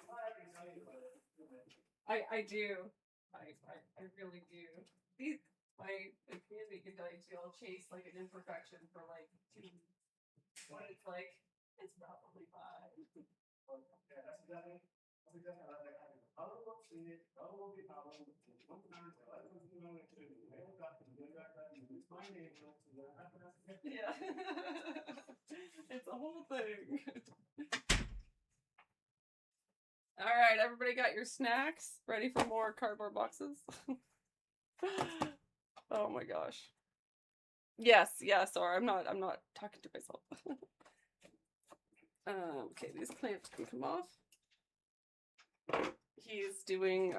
not happy to tell you about it. I do. I really do. These my community can tell you too. I'll chase like an imperfection for like 2 weeks. When it's like it's probably fine. Yeah, that's exactly. That's exactly how they happen. I don't want to see it. I don't want to be problem. One time, I don't want to know it too. They don't got to do that. It's my name. Yeah. It's a whole thing. All right, everybody got your snacks ready for more cardboard boxes? Oh my gosh. Yes, yeah, sorry, I'm not talking to myself. Okay, these clamps can come off. He's doing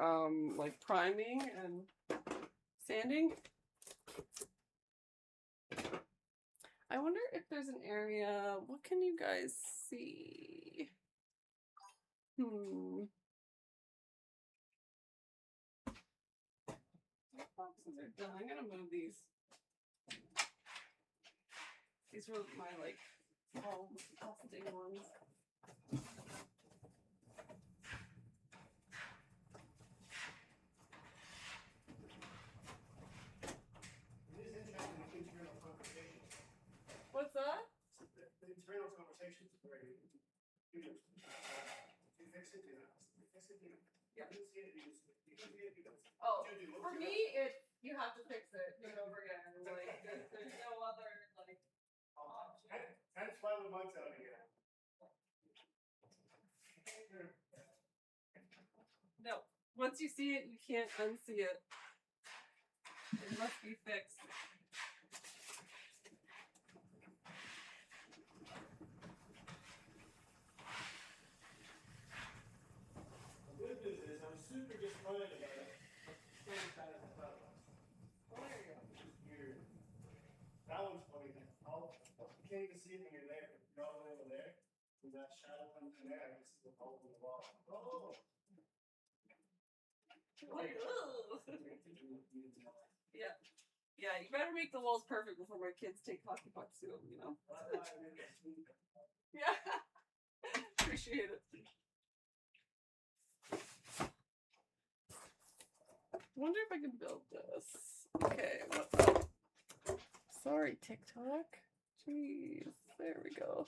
like priming and sanding. I wonder if there's an area. What can you guys see? Boxes are done. I'm gonna move these. These were my like small testing ones. It is interesting, the internal conversation. What's that? The internal conversations are very good. You fix it, you know. You fix it, you know. Yeah. You see it, you see it. You see it, you see it. Oh, You do. for me, it you have to fix it over again. Like there's no other like option. And 12 months out of here. No, once you see it, you can't unsee it. It must be fixed. The good news is I'm super disappointed about it. Same kind of stuff. Oh, there you go. Weird. That one's funny. You can't even see it when you're there. You're all the way over there. When that shadow comes in there, I can see the hole in the wall. Oh! Like, ugh. Yeah. Yeah, you better make the walls perfect before my kids take hockey pucks to them, you know? Yeah. Appreciate it. Wonder if I can build this. Okay, what? Oh. Sorry, TikTok. Jeez, there we go.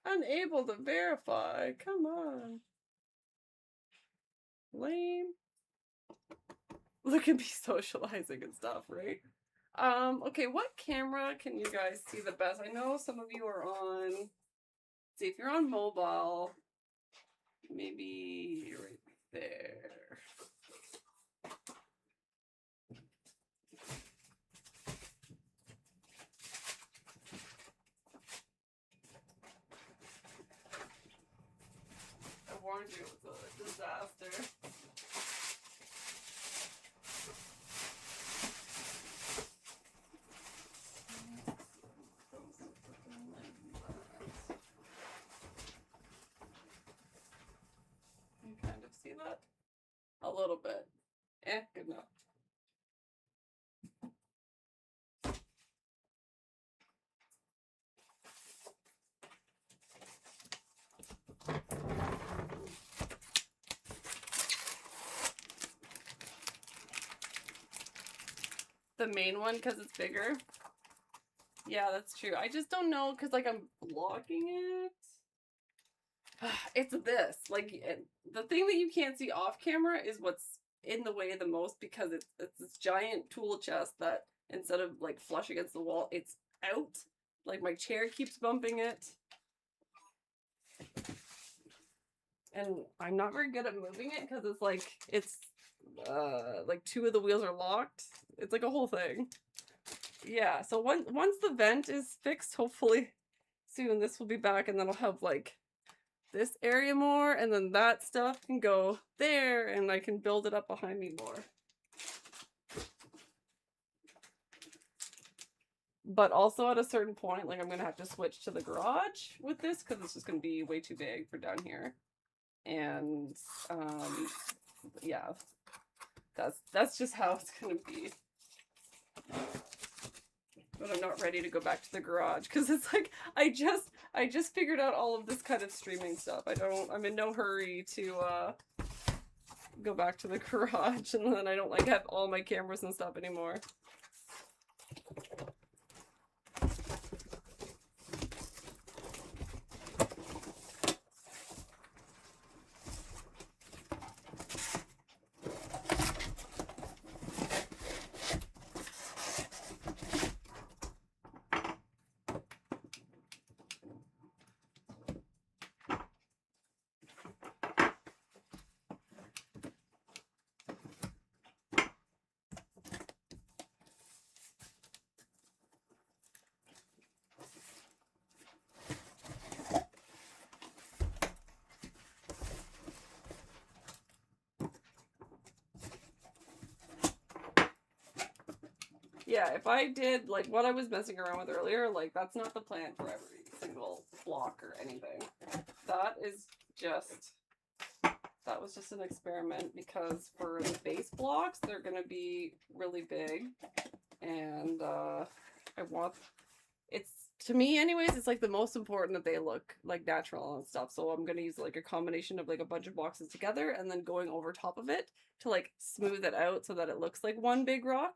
Unable to verify. Come on. Lame. Look at me socializing and stuff, right? Okay, what camera can you guys see the best? I know some of you are on, see if you're on mobile, maybe right there. I warned you, it was a disaster. You kind of see that? A little bit. Good enough. The main one because it's bigger. Yeah, that's true. I just don't know because like I'm blocking it. It's this. Like the thing that you can't see off camera is what's in the way the most because it's this giant tool chest that instead of like flush against the wall, it's out. Like my chair keeps bumping it. And I'm not very good at moving it because it's like like 2 of the wheels are locked. It's like a whole thing. Yeah, so once the vent is fixed, hopefully soon this will be back and then I'll have like this area more and then that stuff can go there and I can build it up behind me more. But also at a certain point, like I'm gonna have to switch to the garage with this because it's just gonna be way too big for down here. And yeah, that's just how it's gonna be. But I'm not ready to go back to the garage because it's like I just figured out all of this kind of streaming stuff. I'm in no hurry to go back to the garage, and then I don't like have all my cameras and stuff anymore. Yeah, if I did like what I was messing around with earlier, like that's not the plan for every single block or anything. That was just an experiment because for the base blocks, they're gonna be really big, and I want it's to me anyways. It's like the most important that they look like natural and stuff. So I'm gonna use like a combination of like a bunch of boxes together and then going over top of it to like smooth it out so that it looks like one big rock.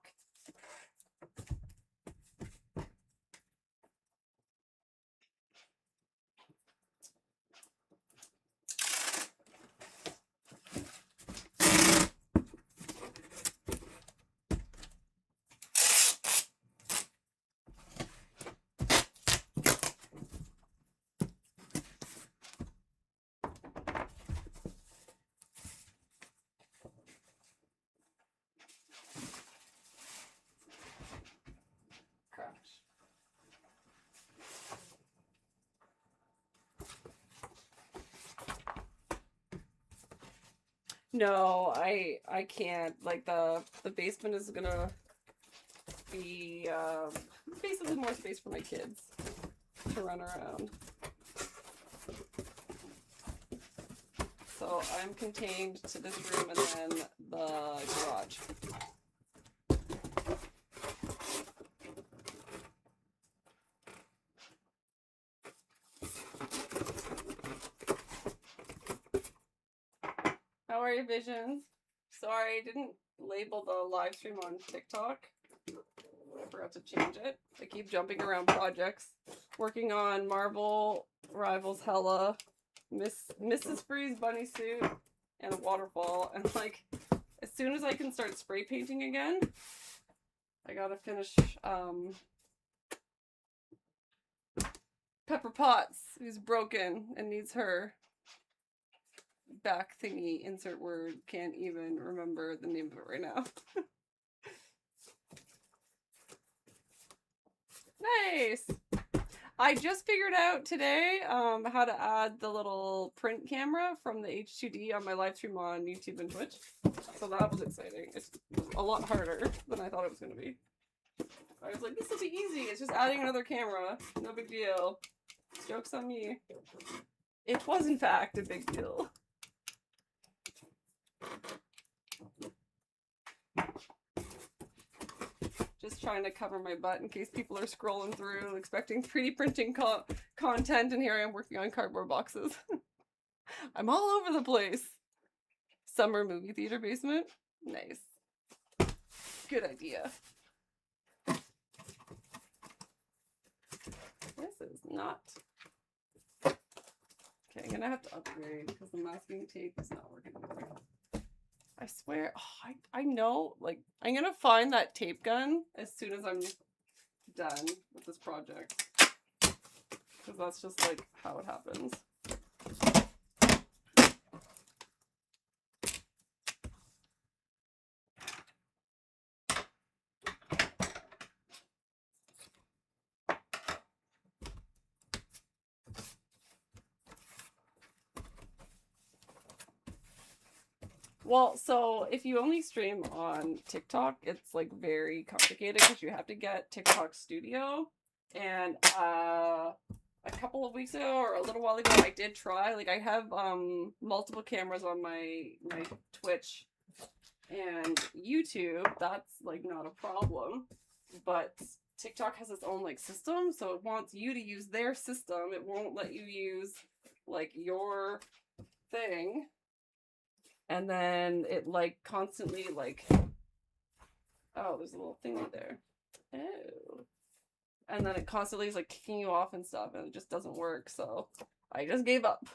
No, I can't. Like the basement is gonna be basically more space for my kids to run around. So I'm contained to this room and then the garage. How are you, Visions? Sorry, I didn't label the live stream on TikTok. I forgot to change it. I keep jumping around projects. Working on Marvel Rivals Hela, Mrs. Freeze bunny suit, and a waterfall. And like, as soon as I can start spray painting again, I gotta finish Pepper Potts, who's broken and needs her back thingy, insert word, can't even remember the name of it right now. Nice! I just figured out today how to add the little print camera from the H2D on my live stream on YouTube and Twitch. So that was exciting. It's a lot harder than I thought it was going to be. I was like, this will be easy. It's just adding another camera. No big deal. Joke's on me. It was, in fact, a big deal. Just trying to cover my butt in case people are scrolling through expecting 3D printing content, and here I am working on cardboard boxes. I'm all over the place. Summer movie theater basement. Nice. Good idea. This is not... Okay, I'm gonna have to upgrade because the masking tape is not working. I swear, oh, I know, like, I'm gonna find that tape gun as soon as I'm done with this project. Because that's just, like, how it happens. Well, so if you only stream on TikTok, it's like very complicated because you have to get TikTok Studio, and a couple of weeks ago or a little while ago, I did try. Like I have multiple cameras on my Twitch and YouTube. That's like not a problem, but TikTok has its own like system, so it wants you to use their system. It won't let you use like your thing, and then it like constantly like, oh, there's a little thingy there. Oh. And then it constantly is like kicking you off and stuff, and it just doesn't work, so I just gave up.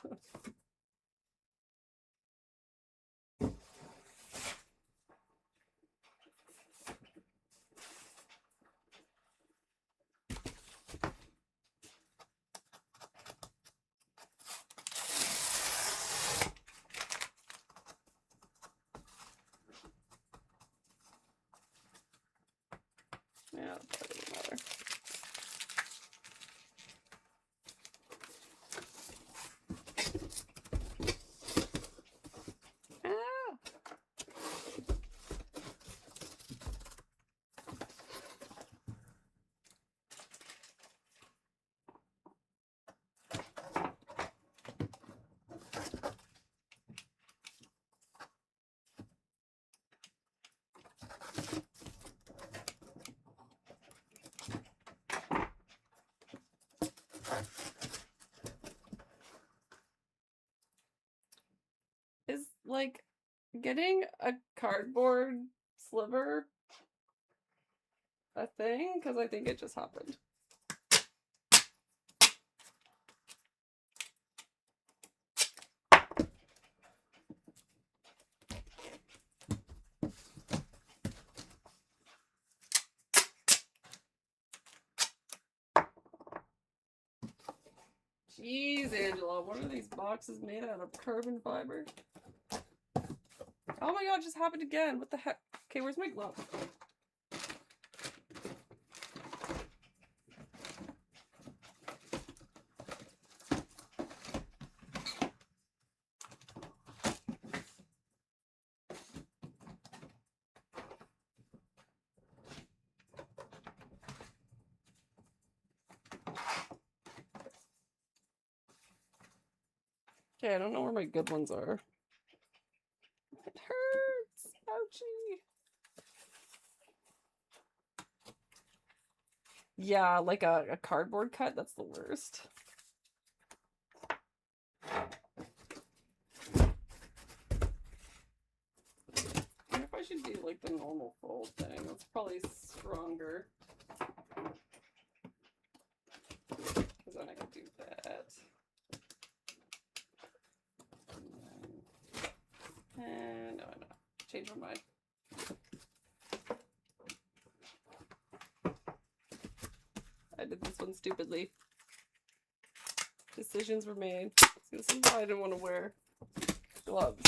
Yeah, that doesn't matter. Ah. Is like getting a cardboard sliver a thing? Because I think it just happened. Jeez, Angela, what are these boxes made out of? Carbon fiber? Oh my god, it just happened again. What the heck? Okay, where's my glove? Okay, I don't know where my good ones are. It hurts! Ouchie! Yeah, like a cardboard cut, that's the worst. I wonder if I should do like the normal fold thing. That's probably stronger. Because then I can do that. And no, change my mind. I did this one stupidly. Decisions were made. This is why I didn't want to wear gloves.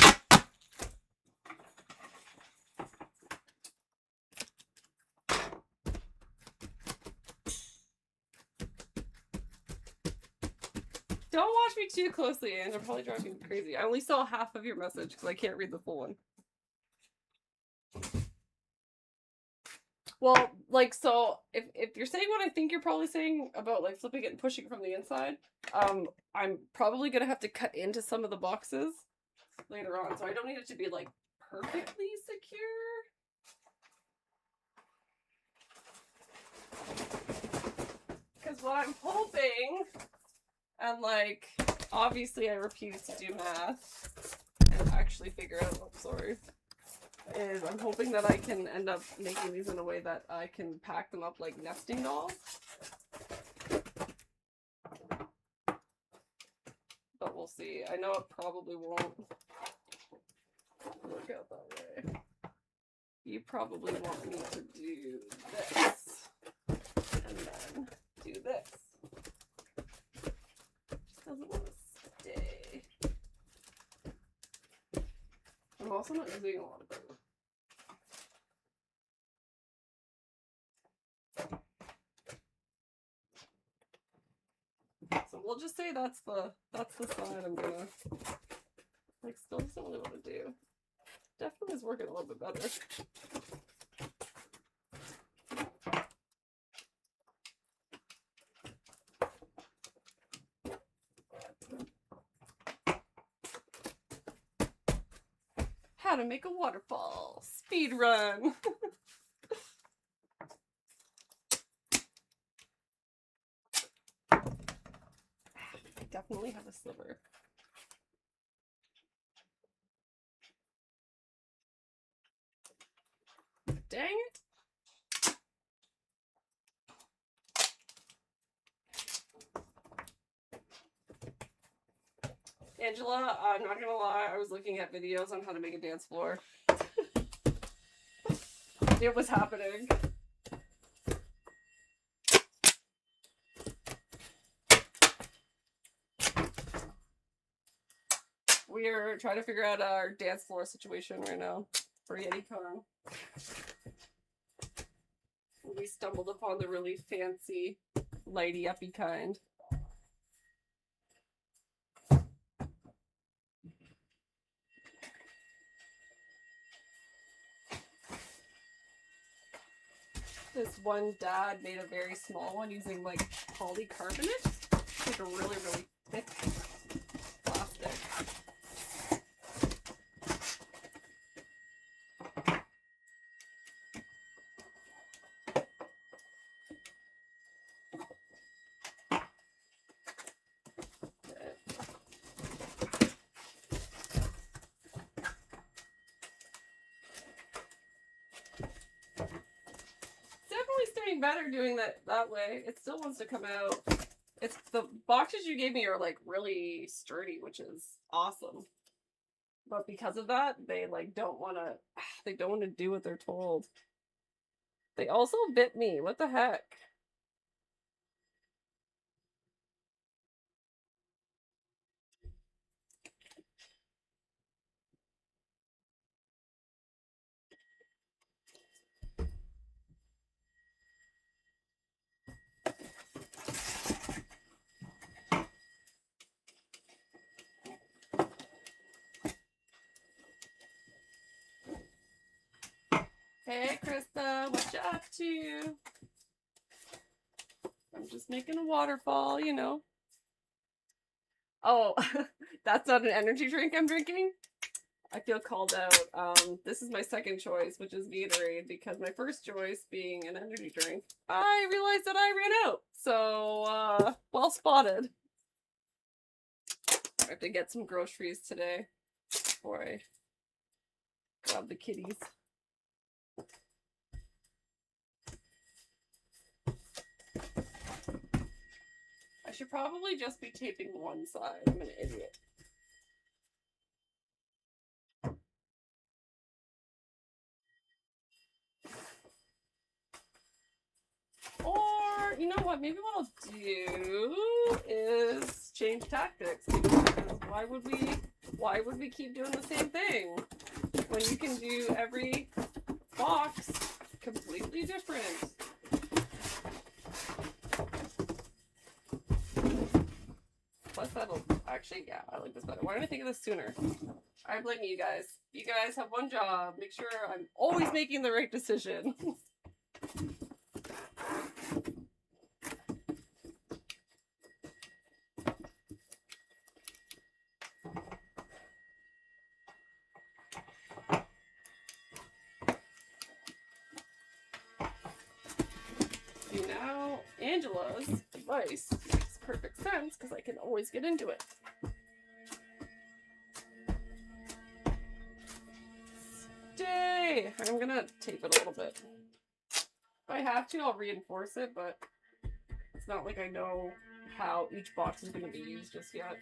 Don't watch me too closly, Anne. They're probably driving me crazy. I only saw half of your message because I can't read the full one. Well, like, so if you're saying what I think you're probably saying about like flipping it and pushing it from the inside, I'm probably gonna have to cut into some of the boxes later on, so I don't need it to be like perfectly secure. Because what I'm hoping, and like, obviously I refuse to do math and actually figure out, oh, sorry, is I'm hoping that I can end up making these in a way that I can pack them up like nesting dolls. But we'll see. I know it probably won't work out that way. You probably want me to do this and then do this. Just doesn't want to stay. I'm also not using a lot of glue. So we'll just say that's the side I'm gonna like still doesn't really want to do. Definitely is working a little bit better. how to make a waterfall. Speed run. I definitely have a sliver. Dang it. Angela, I'm not gonna lie, I was looking at videos on how to make a dance floor. It was happening. We are trying to figure out our dance floor situation right now for YetiCon. We stumbled upon the really fancy, lighty-uppy kind. This one dad made a very small one using like polycarbonate. It's like a really, really thick plastic. Better doing that way. It still wants to come out. It's the boxes you gave me are like really sturdy, which is awesome. But because of that, they like don't want to do what they're told. They also bit me. What the heck? Hey, Krista, what you up to? I'm just making a waterfall, you know. Oh, that's not an energy drink I'm drinking? I feel called out. This is my second choice, which is Gatorade, because my first choice being an energy drink, I realized that I ran out. So, well spotted. I have to get some groceries today before I grab the kitties. I should probably just be taping one side. I'm an idiot. Or, you know what, maybe what I'll do is change tactics. Because why would we keep doing the same thing when you can do every box completely different? Plus that'll, actually, yeah, I like this better. Why didn't I think of this sooner? I blame you guys. You guys have one job. Make sure I'm always making the right decision. See, now Angela's advice makes perfect sense because I can always get into it. Stay! I'm gonna tape it a little bit. If I have to, I'll reinforce it, but it's not like I know how each box is going to be used just yet.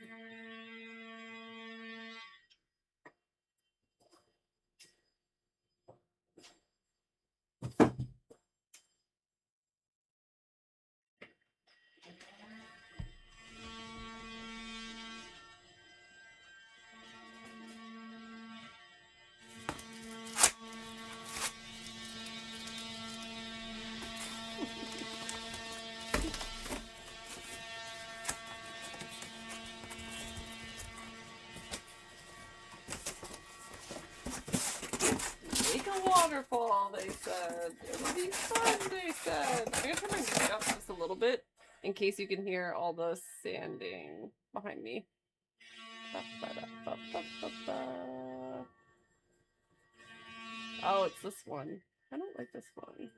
Make a waterfall, they said. It'll be fun, they said. I'm going to turn my music up just a little bit in case you can hear all the sanding behind me. Oh, it's this one. I don't like this one.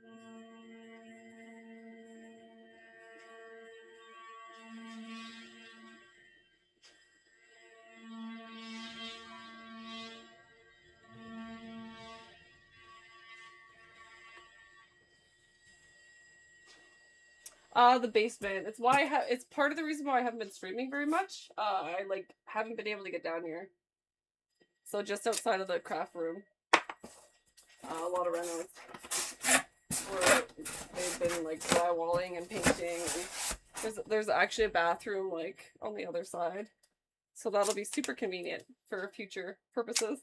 The basement. It's why it's part of the reason why I haven't been streaming very much. I like haven't been able to get down here. So just outside of the craft room. A lot of renos where they've been like drywalling and painting. And there's actually a bathroom like on the other side. So that'll be super convenient for future purposes.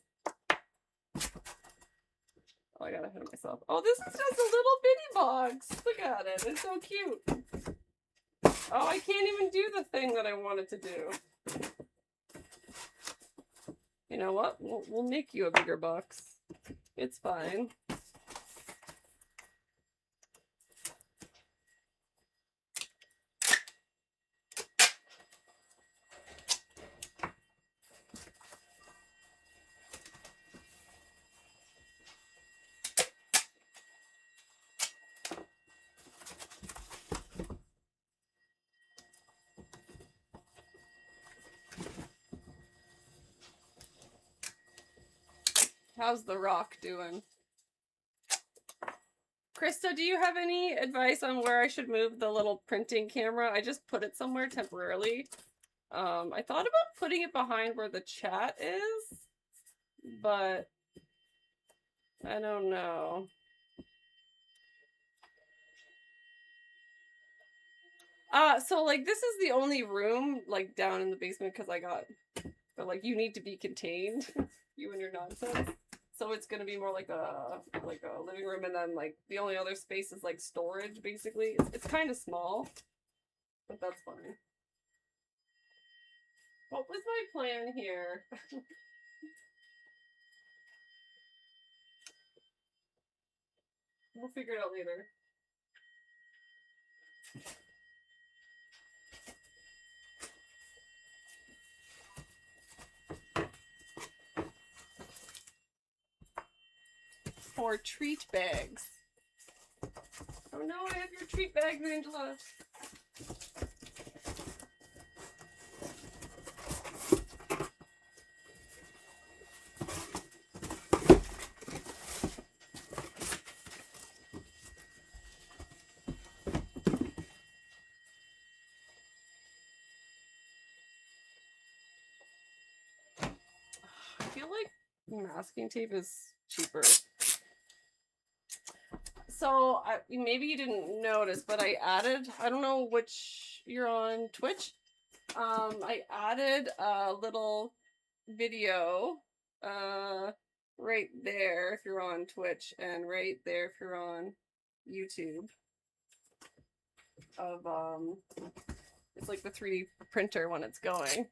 Oh, I gotta hit myself. Oh, this is just a little bitty box. Look at it. It's so cute. Oh, I can't even do the thing that I wanted to do. You know what? We'll make you a bigger box. It's fine. How's the rock doing? Krista, do you have any advice on where I should move the little printing camera? I just put it somewhere temporarily. I thought about putting it behind where the chat is, but I don't know. So like this is the only room like down in the basement because I got, but like you need to be contained, you and your nonsense. So it's gonna be more like a living room, and then like the only other space is like storage basically. It's kind of small, but that's fine. What was my plan here? We'll figure it out later. For treat bags. Oh no, I have your treat bags, Angela. I feel like masking tape is cheaper. So maybe you didn't notice, but I added, I don't know which you're on Twitch. I added a little video right there if you're on Twitch, and right there if you're on YouTube of it's like the 3D printer when it's going,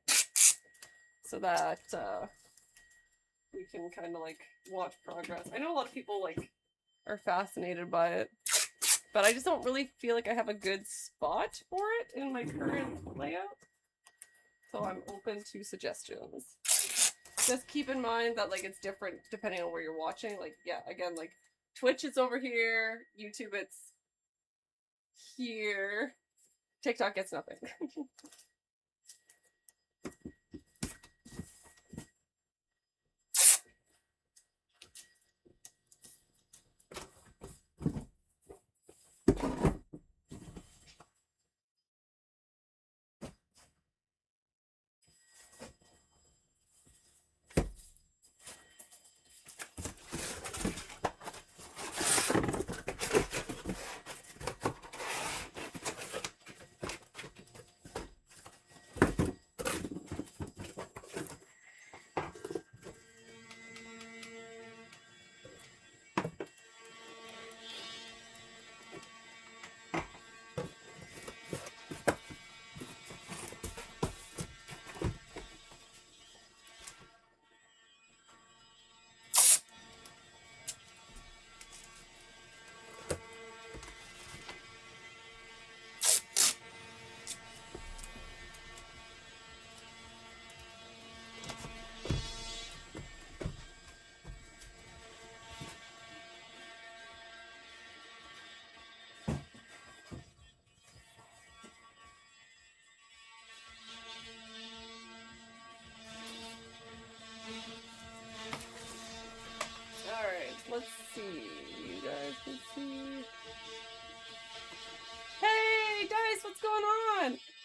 so that we can kind of like watch progress. I know a lot of people like are fascinated by it, but I just don't really feel like I have a good spot for it in my current layout. So I'm open to suggestions. Just keep in mind that like it's different depending on where you're watching. Like, yeah, again, like Twitch it's over here, YouTube it's here, TikTok gets nothing.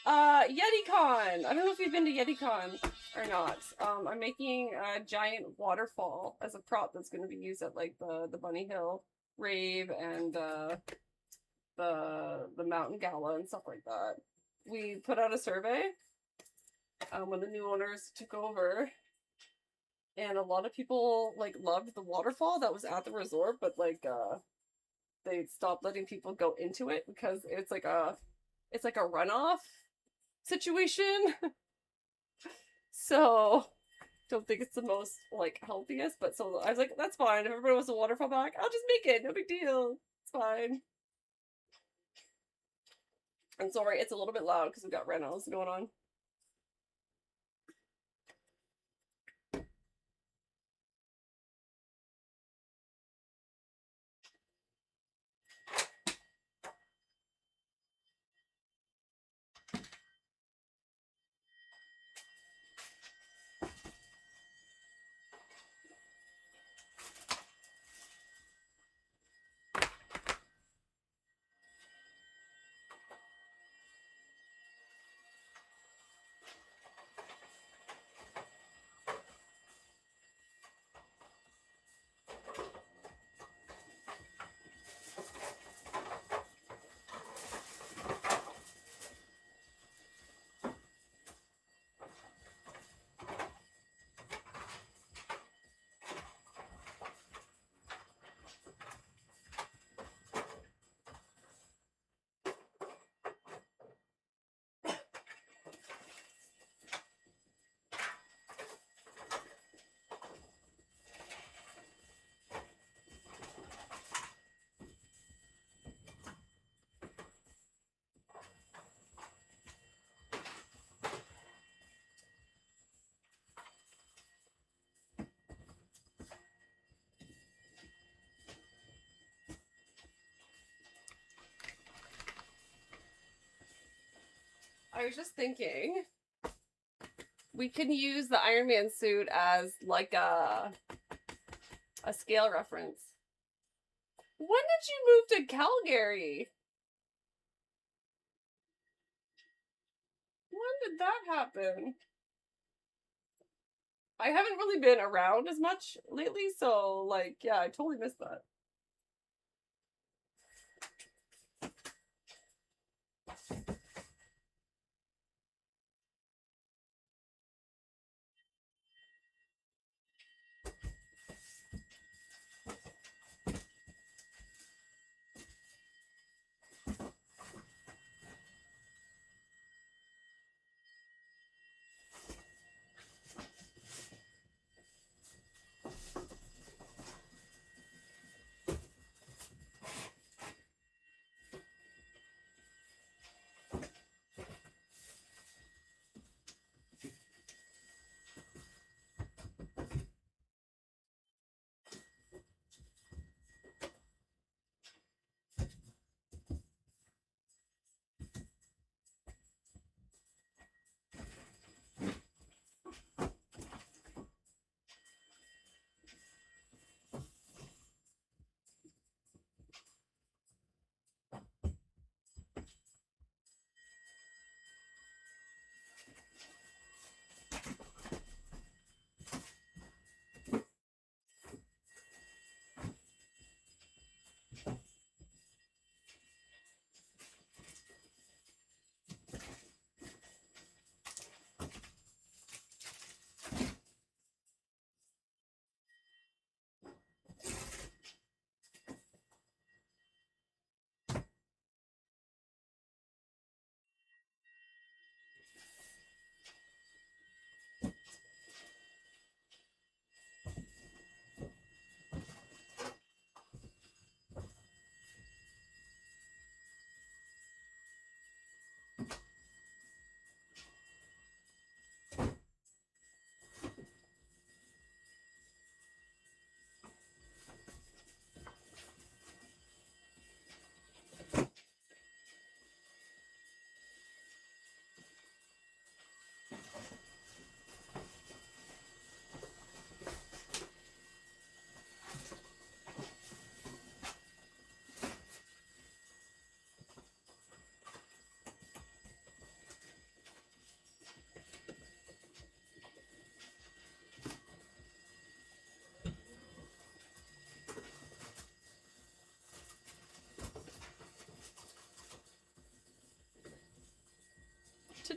YetiCon. I don't know if you've been to YetiCon or not. I'm making a giant waterfall as a prop that's going to be used at like the Bunny Hill rave and the mountain gala and stuff like that. We put out a survey when the new owners took over, and a lot of people like loved the waterfall that was at the resort, but like they stopped letting people go into it because it's like a runoff situation. So don't think it's the most like healthiest, but so I was like, that's fine. If everybody wants a waterfall back, I'll just make it. No big deal. It's fine. I'm sorry, it's a little bit loud because we've got renos going on. I was just thinking we can use the Iron Man suit as like a scale reference. When did you move to Calgary? When did that happen? I haven't really been around as much lately, so like, yeah, I totally missed that.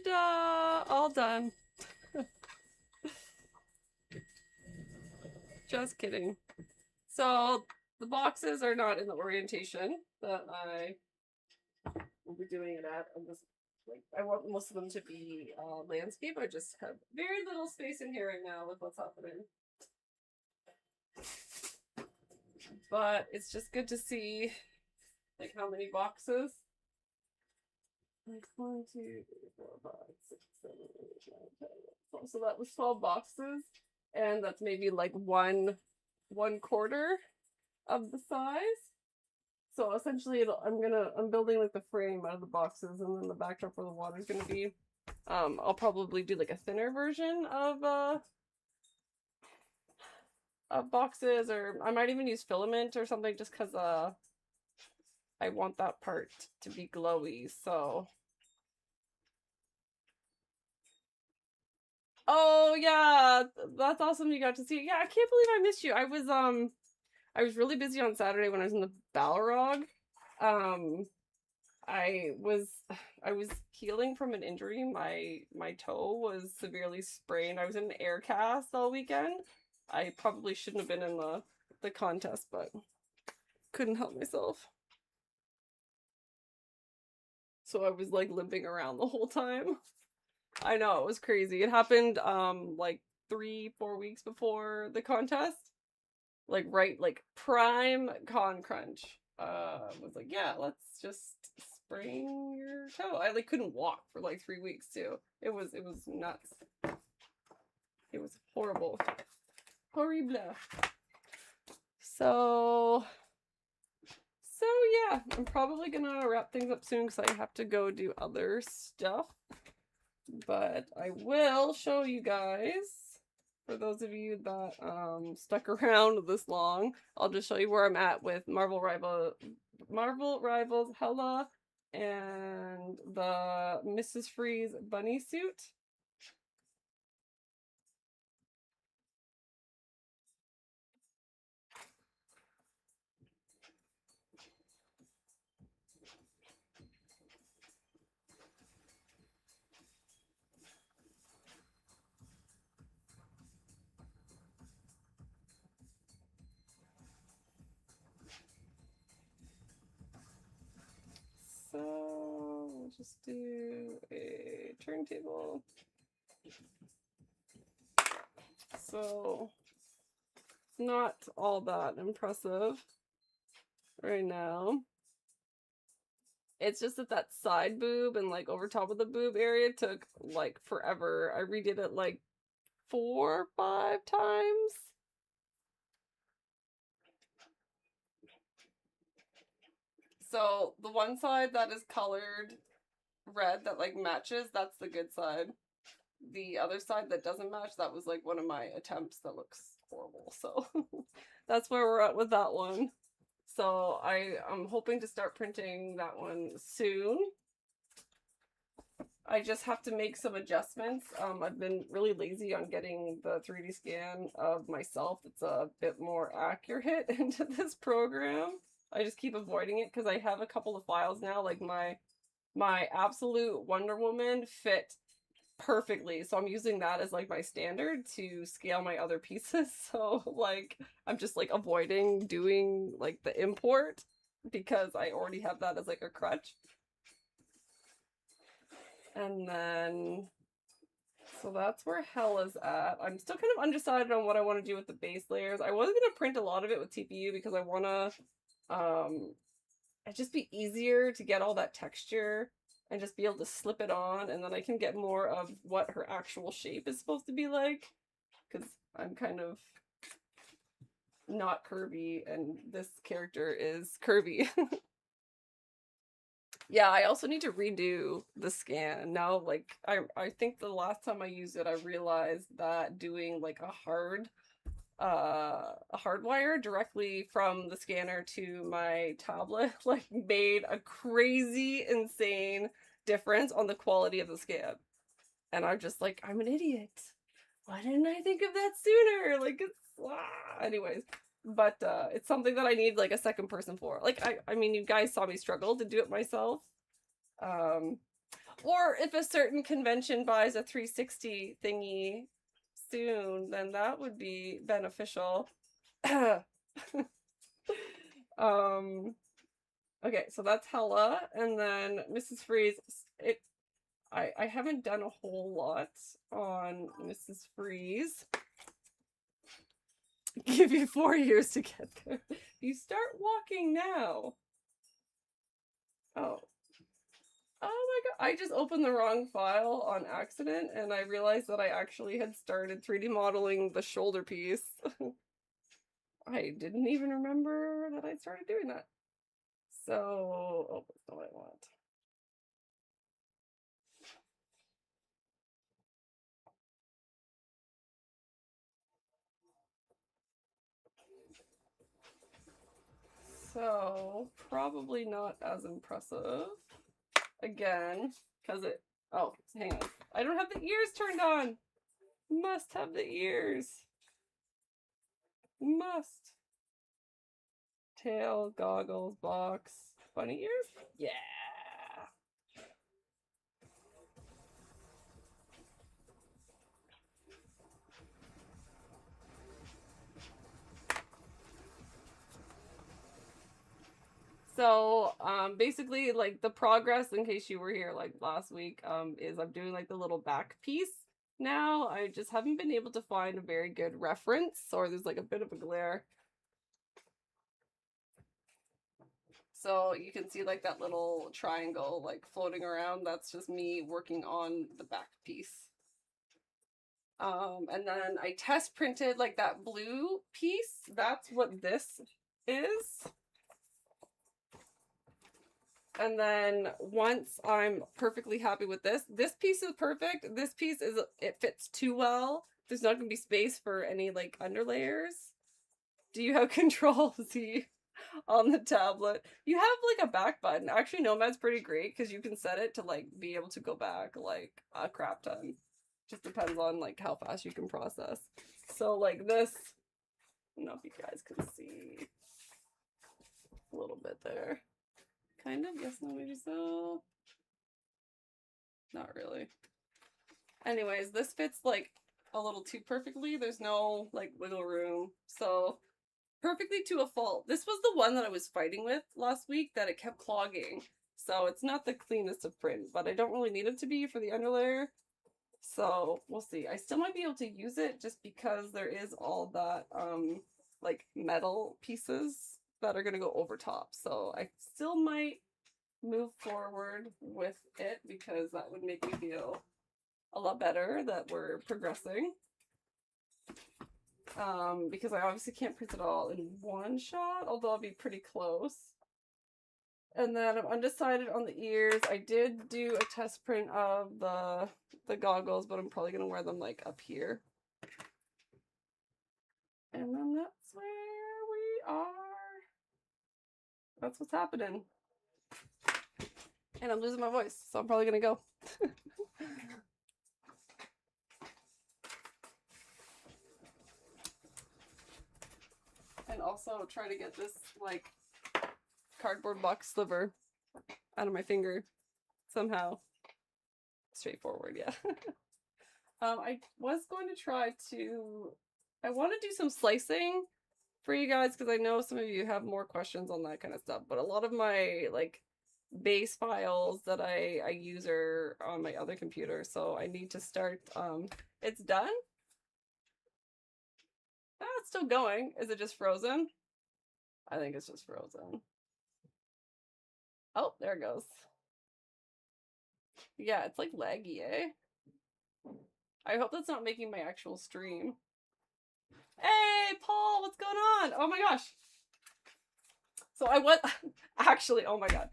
Ta-da! All done. Just kidding. So the boxes are not in the orientation that I will be doing it at. I'm just like, I want most of them to be landscape. I just have very little space in here right now with what's happening. But it's just good to see like how many boxes. Like 1, 2, 3, 4, 5, 6, 7, 8, 9, 10, 11. So that was 12 boxes, and that's maybe like one quarter of the size. So essentially, I'm building like the frame out of the boxes, and then the backdrop where the water is gonna be. I'll probably do like a thinner version of boxes, or I might even use filament or something, just because I want that part to be glowy. So. Oh yeah, that's awesome you got to see it. Yeah, I can't believe I missed you. I was really busy on Saturday when I was in the Balrog. Um I was I was healing from an injury. My toe was severely sprained. I was in an air cast all weekend. I probably shouldn't have been in the contest, but couldn't help myself. So I was like limping around the whole time. I know, it was crazy. It happened like 3-4 weeks before the contest. Like right, like prime con crunch. Was like, yeah, let's just sprain your toe. I like couldn't walk for like 3 weeks too. It was nuts. It was horrible. Horrible. So yeah, I'm probably gonna wrap things up soon because I have to go do other stuff. But I will show you guys, for those of you that stuck around this long, I'll just show you where I'm at with Marvel Rivals Hela and the Mrs. Freeze bunny suit. So we'll just do a turntable. So it's not all that impressive right now. It's just that side boob and like over top of the boob area took like forever. I redid it like 4 or 5 times. So the one side that is colored red that like matches, that's the good side. The other side that doesn't match, that was like one of my attempts that looks horrible. So that's where we're at with that one. So I'm hoping to start printing that one soon. I just have to make some adjustments. I've been really lazy on getting the 3D scan of myself that's a bit more accurate into this program. I just keep avoiding it because I have a couple of files now, like my absolute Wonder Woman fit perfectly, so I'm using that as like my standard to scale my other pieces. So like I'm just like avoiding doing like the import because I already have that as like a crutch. And then so that's where Hela's at. I'm still kind of undecided on what I want to do with the base layers. I was gonna print a lot of it with TPU because I wanna it'd just be easier to get all that texture and just be able to slip it on, and then I can get more of what her actual shape is supposed to be like, because I'm kind of not curvy and this character is curvy. Yeah, I also need to redo the scan. Now, like, I think the last time I used it, I realized that doing like a hardwire directly from the scanner to my tablet like made a crazy insane difference on the quality of the scan, and I'm just like, I'm an idiot, why didn't I think of that sooner? Like it's anyways, but it's something that I need like a second person for. Like I mean, you guys saw me struggle to do it myself. Or if a certain convention buys a 360 thingy soon, then that would be beneficial. um okay, so that's Hela, and then Mrs. Freeze. I haven't done a whole lot on Mrs. Freeze. Give you 4 years to get there. You start walking now. Oh. Oh my god, I just opened the wrong file on accident and I realized that I actually had started 3D modeling the shoulder piece. I didn't even remember that I started doing that. So, oh, that's not what I want. So, probably not as impressive. Again, because it, oh, hang on. I don't have the ears turned on. Must have the ears. Must. Tail, goggles, box, bunny ears? Yeah. So, basically, like, the progress, in case you were here, like, last week, is I'm doing, like, the little back piece now. I just haven't been able to find a very good reference, or there's, like, a bit of a glare. So you can see, like, that little triangle, like, floating around. That's just me working on the back piece. And then I test printed, like, that blue piece. That's what this is. And then once I'm perfectly happy with this piece is perfect. This piece is, it fits too well. There's not gonna be space for any like underlayers. Do you have Control Z on the tablet? You have like a back button. Actually, Nomad's pretty great because you can set it to like be able to go back like a crap ton. Just depends on like how fast you can process. So like this, I don't know if you guys can see a little bit there. Kind of, yes, no, maybe so. Not really. Anyways, this fits like a little too perfectly. There's no like wiggle room. So perfectly to a fault. This was the one that I was fighting with last week that it kept clogging. So it's not the cleanest of print, but I don't really need it to be for the underlayer. So we'll see. I still might be able to use it just because there is all that like metal pieces that are gonna go over top. So I still might move forward with it because that would make me feel a lot better that we're progressing. Because I obviously can't print it all in one shot, although I'll be pretty close. And then I'm undecided on the ears. I did do a test print of the goggles, but I'm probably gonna wear them like up here. And then that's where we are. That's what's happening. And I'm losing my voice, so I'm probably gonna go. And also try to get this like cardboard box sliver out of my finger somehow. Straightforward, yeah. I was going to try to, I want to do some slicing for you guys because I know some of you have more questions on that kind of stuff, but a lot of my like base files that I use are on my other computer, so I need to start, it's done? Ah, it's still going. Is it just frozen? I think it's just frozen. Oh, there it goes. Yeah, it's like laggy, eh? I hope that's not making my actual stream. Hey, Paul, what's going on? Oh my gosh. So I was actually, oh my god.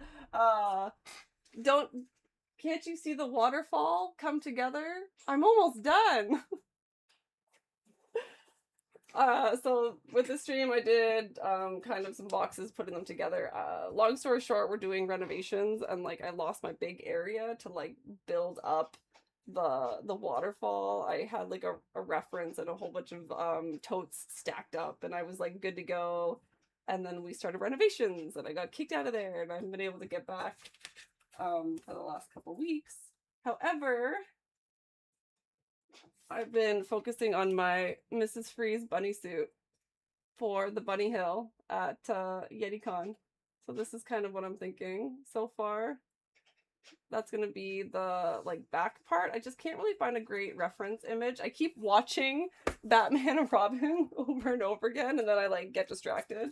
Can't you see the waterfall come together? I'm almost done. So with the stream I did kind of some boxes, putting them together. Long story short, we're doing renovations and like I lost my big area to like build up the waterfall. I had like a reference and a whole bunch of totes stacked up and I was like good to go. And then we started renovations and I got kicked out of there and I haven't been able to get back for the last couple weeks. However, I've been focusing on my Mrs. Freeze bunny suit for the bunny hill at YetiCon. So this is kind of what I'm thinking so far. That's gonna be the like back part. I just can't really find a great reference image. I keep watching Batman and Robin over and over again, and then I like get distracted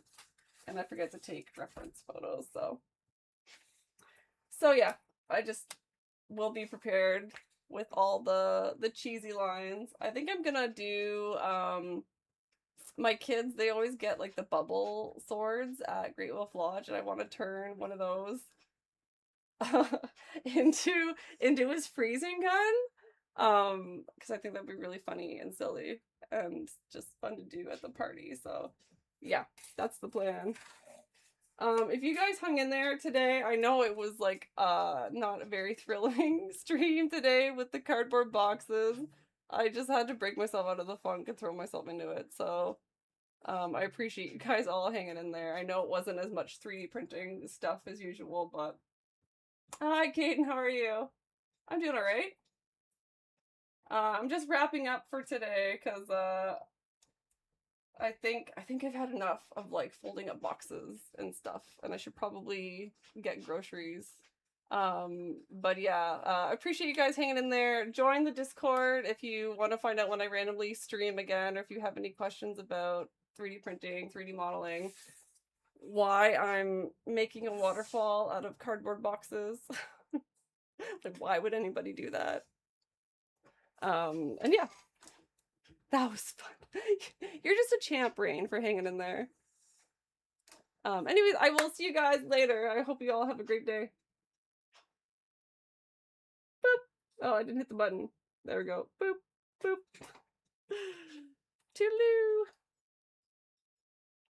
and I forget to take reference photos. So yeah, I just will be prepared with all the cheesy lines. I think I'm gonna do my kids, they always get like the bubble swords at Great Wolf Lodge, and I want to turn one of those into his freezing gun. Because I think that'd be really funny and silly and just fun to do at the party. So yeah, that's the plan. If you guys hung in there today, I know it was like not a very thrilling stream today with the cardboard boxes. I just had to break myself out of the funk and throw myself into it. So I appreciate you guys all hanging in there. I know it wasn't as much 3D printing stuff as usual, but hi Kaden, how are you? I'm doing alright. I'm just wrapping up for today because I think I've had enough of like folding up boxes and stuff, and I should probably get groceries. But yeah, I appreciate you guys hanging in there. Join the Discord if you want to find out when I randomly stream again, or if you have any questions about 3D printing, 3D modeling, why I'm making a waterfall out of cardboard boxes. Like, why would anybody do that? And yeah, that was fun. You're just a champ, Rain, for hanging in there. Anyways, I will see you guys later. I hope you all have a great day. Boop. Oh, I didn't hit the button. There we go. Boop, boop. Toodaloo.